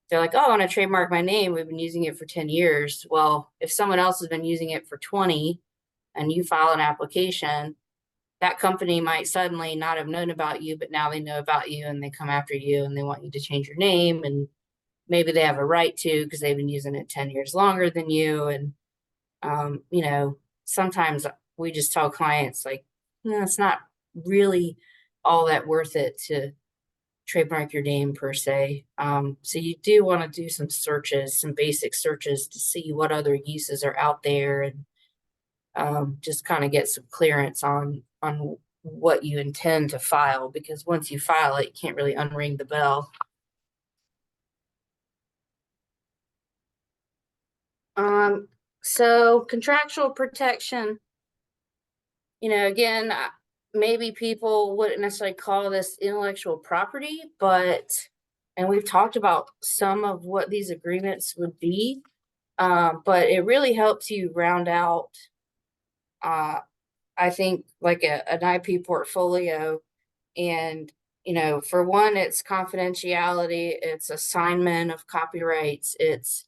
they're like, oh, I want to trademark my name, we've been using it for 10 years. Well, if someone else has been using it for 20 and you file an application, that company might suddenly not have known about you, but now they know about you and they come after you and they want you to change your name. And maybe they have a right to, because they've been using it 10 years longer than you. And, sometimes we just tell clients like, it's not really all that worth it to trademark your name per se. So you do want to do some searches, some basic searches to see what other uses are out there, and just kind of get some clearance on what you intend to file, because once you file it, you can't really unring the bell. So contractual protection, again, maybe people wouldn't necessarily call this intellectual property, and we've talked about some of what these agreements would be, but it really helps you round out, I think, like an IP portfolio. And, for one, it's confidentiality, it's assignment of copyrights, it's,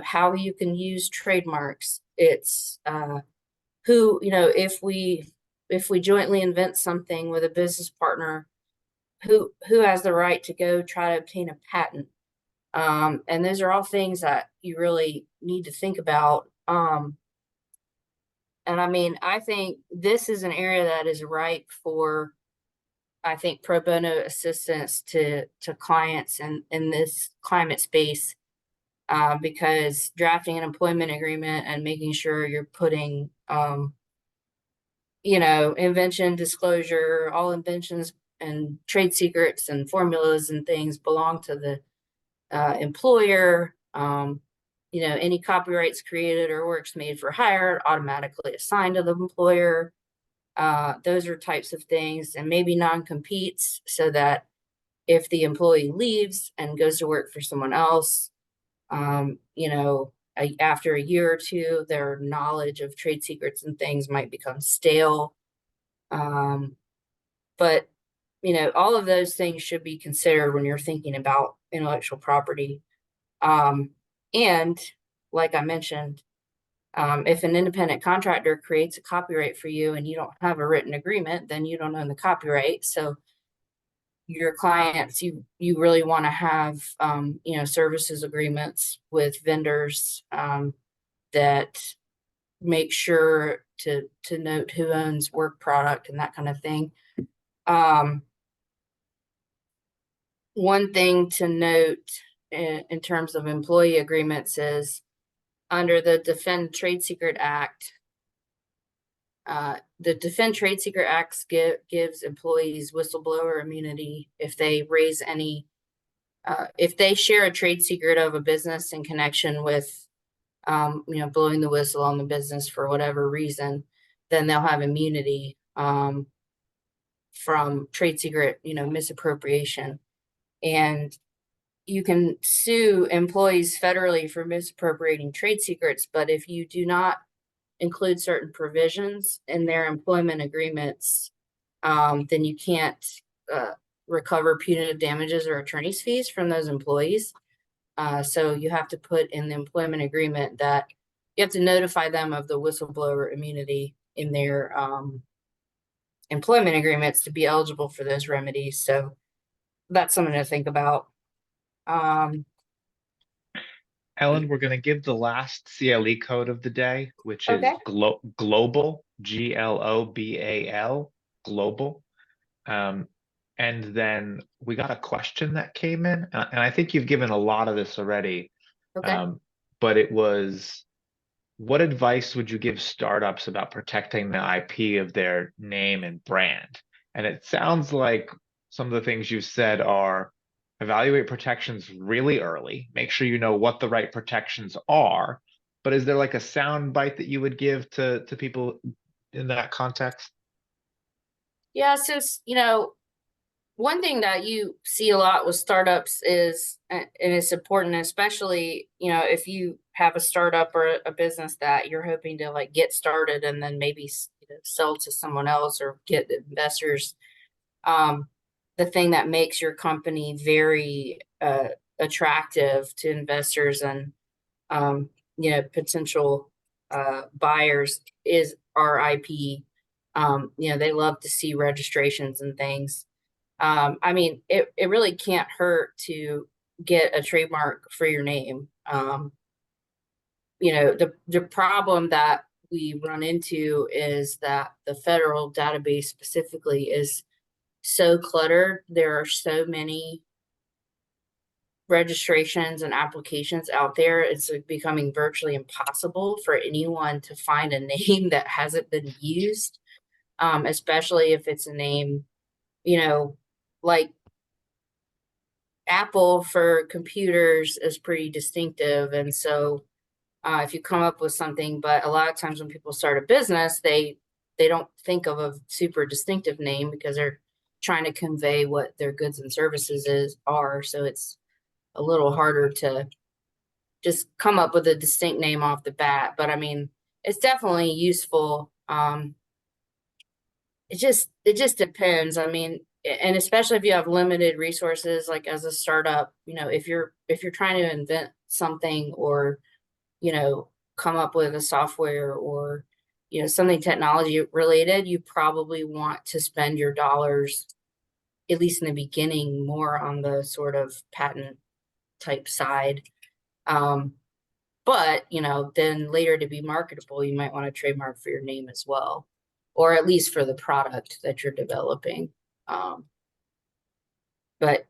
how you can use trademarks, it's who, if we jointly invent something with a business partner, who has the right to go try to obtain a patent. And those are all things that you really need to think about. And I mean, I think this is an area that is ripe for, I think, pro bono assistance to clients in this climate space, because drafting an employment agreement and making sure you're putting, invention disclosure, all inventions and trade secrets and formulas and things belong to the employer. Any copyrights created or works made for hire automatically assigned to the employer. Those are types of things, and maybe non-competes, so that if the employee leaves and goes to work for someone else, after a year or two, their knowledge of trade secrets and things might become stale. But, all of those things should be considered when you're thinking about intellectual property. And like I mentioned, if an independent contractor creates a copyright for you and you don't have a written agreement, then you don't own the copyright. So your clients, you really want to have, services agreements with vendors that make sure to note who owns work product and that kind of thing. One thing to note in terms of employee agreements is under the Defend Trade Secret Act. The Defend Trade Secret Act gives employees whistleblower immunity if they raise any, if they share a trade secret of a business in connection with, blowing the whistle on the business for whatever reason, then they'll have immunity from trade secret, misappropriation. And you can sue employees federally for misappropriating trade secrets, but if you do not include certain provisions in their employment agreements, then you can't recover punitive damages or attorney's fees from those employees. So you have to put in the employment agreement that you have to notify them of the whistleblower immunity in their employment agreements to be eligible for those remedies. So that's something to think about. Ellen, we're going to give the last CLE code of the day, which is Okay. global, GLOBAL, global. And then we got a question that came in, and I think you've given a lot of this already. Okay. But it was, what advice would you give startups about protecting the IP of their name and brand? And it sounds like some of the things you've said are evaluate protections really early, make sure you know what the right protections are. But is there like a sound bite that you would give to people in that context? Yeah, so, one thing that you see a lot with startups is, and it's important, especially, if you have a startup or a business that you're hoping to like get started and then maybe sell to someone else or get investors. The thing that makes your company very attractive to investors and potential buyers is our IP. They love to see registrations and things. It really can't hurt to get a trademark for your name. The problem that we run into is that the federal database specifically is so cluttered. There are so many registrations and applications out there. It's becoming virtually impossible for anyone to find a name that hasn't been used, especially if it's a name, like Apple for computers is pretty distinctive. And so if you come up with something, but a lot of times when people start a business, they don't think of a super distinctive name because they're trying to convey what their goods and services are. So it's a little harder to just come up with a distinct name off the bat. But it's definitely useful. It just depends. And especially if you have limited resources, like as a startup, if you're trying to invent something or, come up with a software or, something technology related, you probably want to spend your dollars, at least in the beginning, more on the sort of patent type side. But, then later to be marketable, you might want to trademark for your name as well, or at least for the product that you're developing. But,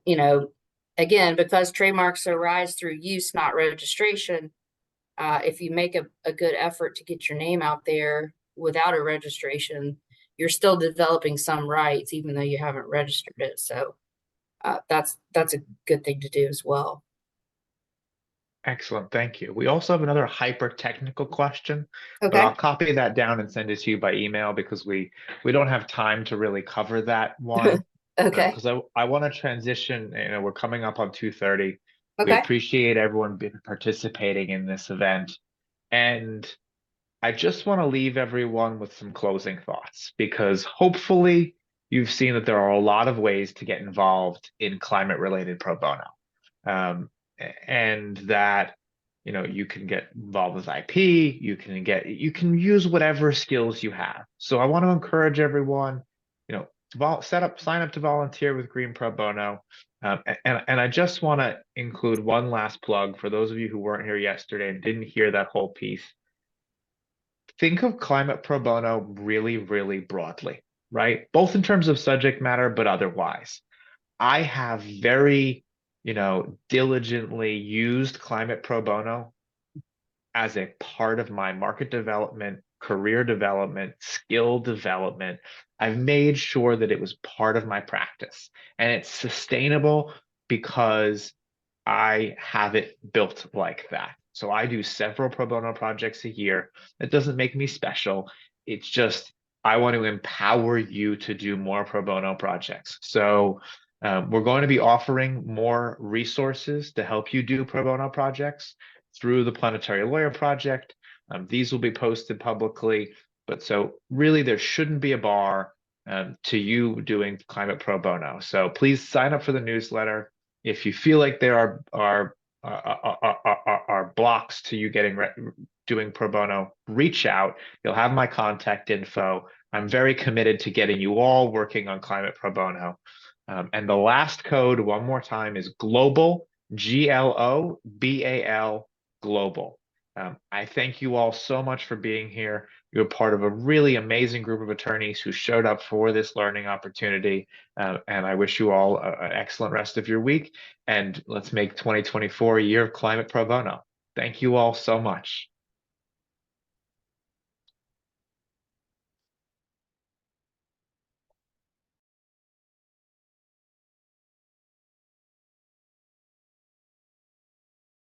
again, because trademarks arise through use, not registration, if you make a good effort to get your name out there without a registration, you're still developing some rights, even though you haven't registered it. So that's a good thing to do as well. Excellent, thank you. We also have another hyper technical question, but Okay. I'll copy that down and send it to you by email because we don't have time to really cover that one. Okay. Because I want to transition. We're coming up on 2:30. We Okay. appreciate everyone participating in this event, and I just want to leave everyone with some closing thoughts because hopefully you've seen that there are a lot of ways to get involved in climate-related pro bono. And that you can get involved with IP, you can use whatever skills you have. So I want to encourage everyone, sign up to volunteer with Green Pro Bono. And I just want to include one last plug for those of you who weren't here yesterday and didn't hear that whole piece. Think of climate pro bono really, really broadly, right? Both in terms of subject matter, but otherwise. I have very diligently used climate pro bono as a part of my market development, career development, skill development. I've made sure that it was part of my practice and it's sustainable because I have it built like that. So I do several pro bono projects a year. That doesn't make me special. It's just I want to empower you to do more pro bono projects. So we're going to be offering more resources to help you do pro bono projects through the Planetary Lawyer Project. These will be posted publicly, but so really there shouldn't be a bar to you doing climate pro bono. So please sign up for the newsletter. If you feel like there are blocks to you doing pro bono, reach out. You'll have my contact info. I'm very committed to getting you all working on climate pro bono. And the last code, one more time, is global, GLOBAL, global. I thank you all so much for being here. You're part of a really amazing group of attorneys who showed up for this learning opportunity. And I wish you all an excellent rest of your week. And let's make 2024 a year of climate pro bono. Thank you all so much.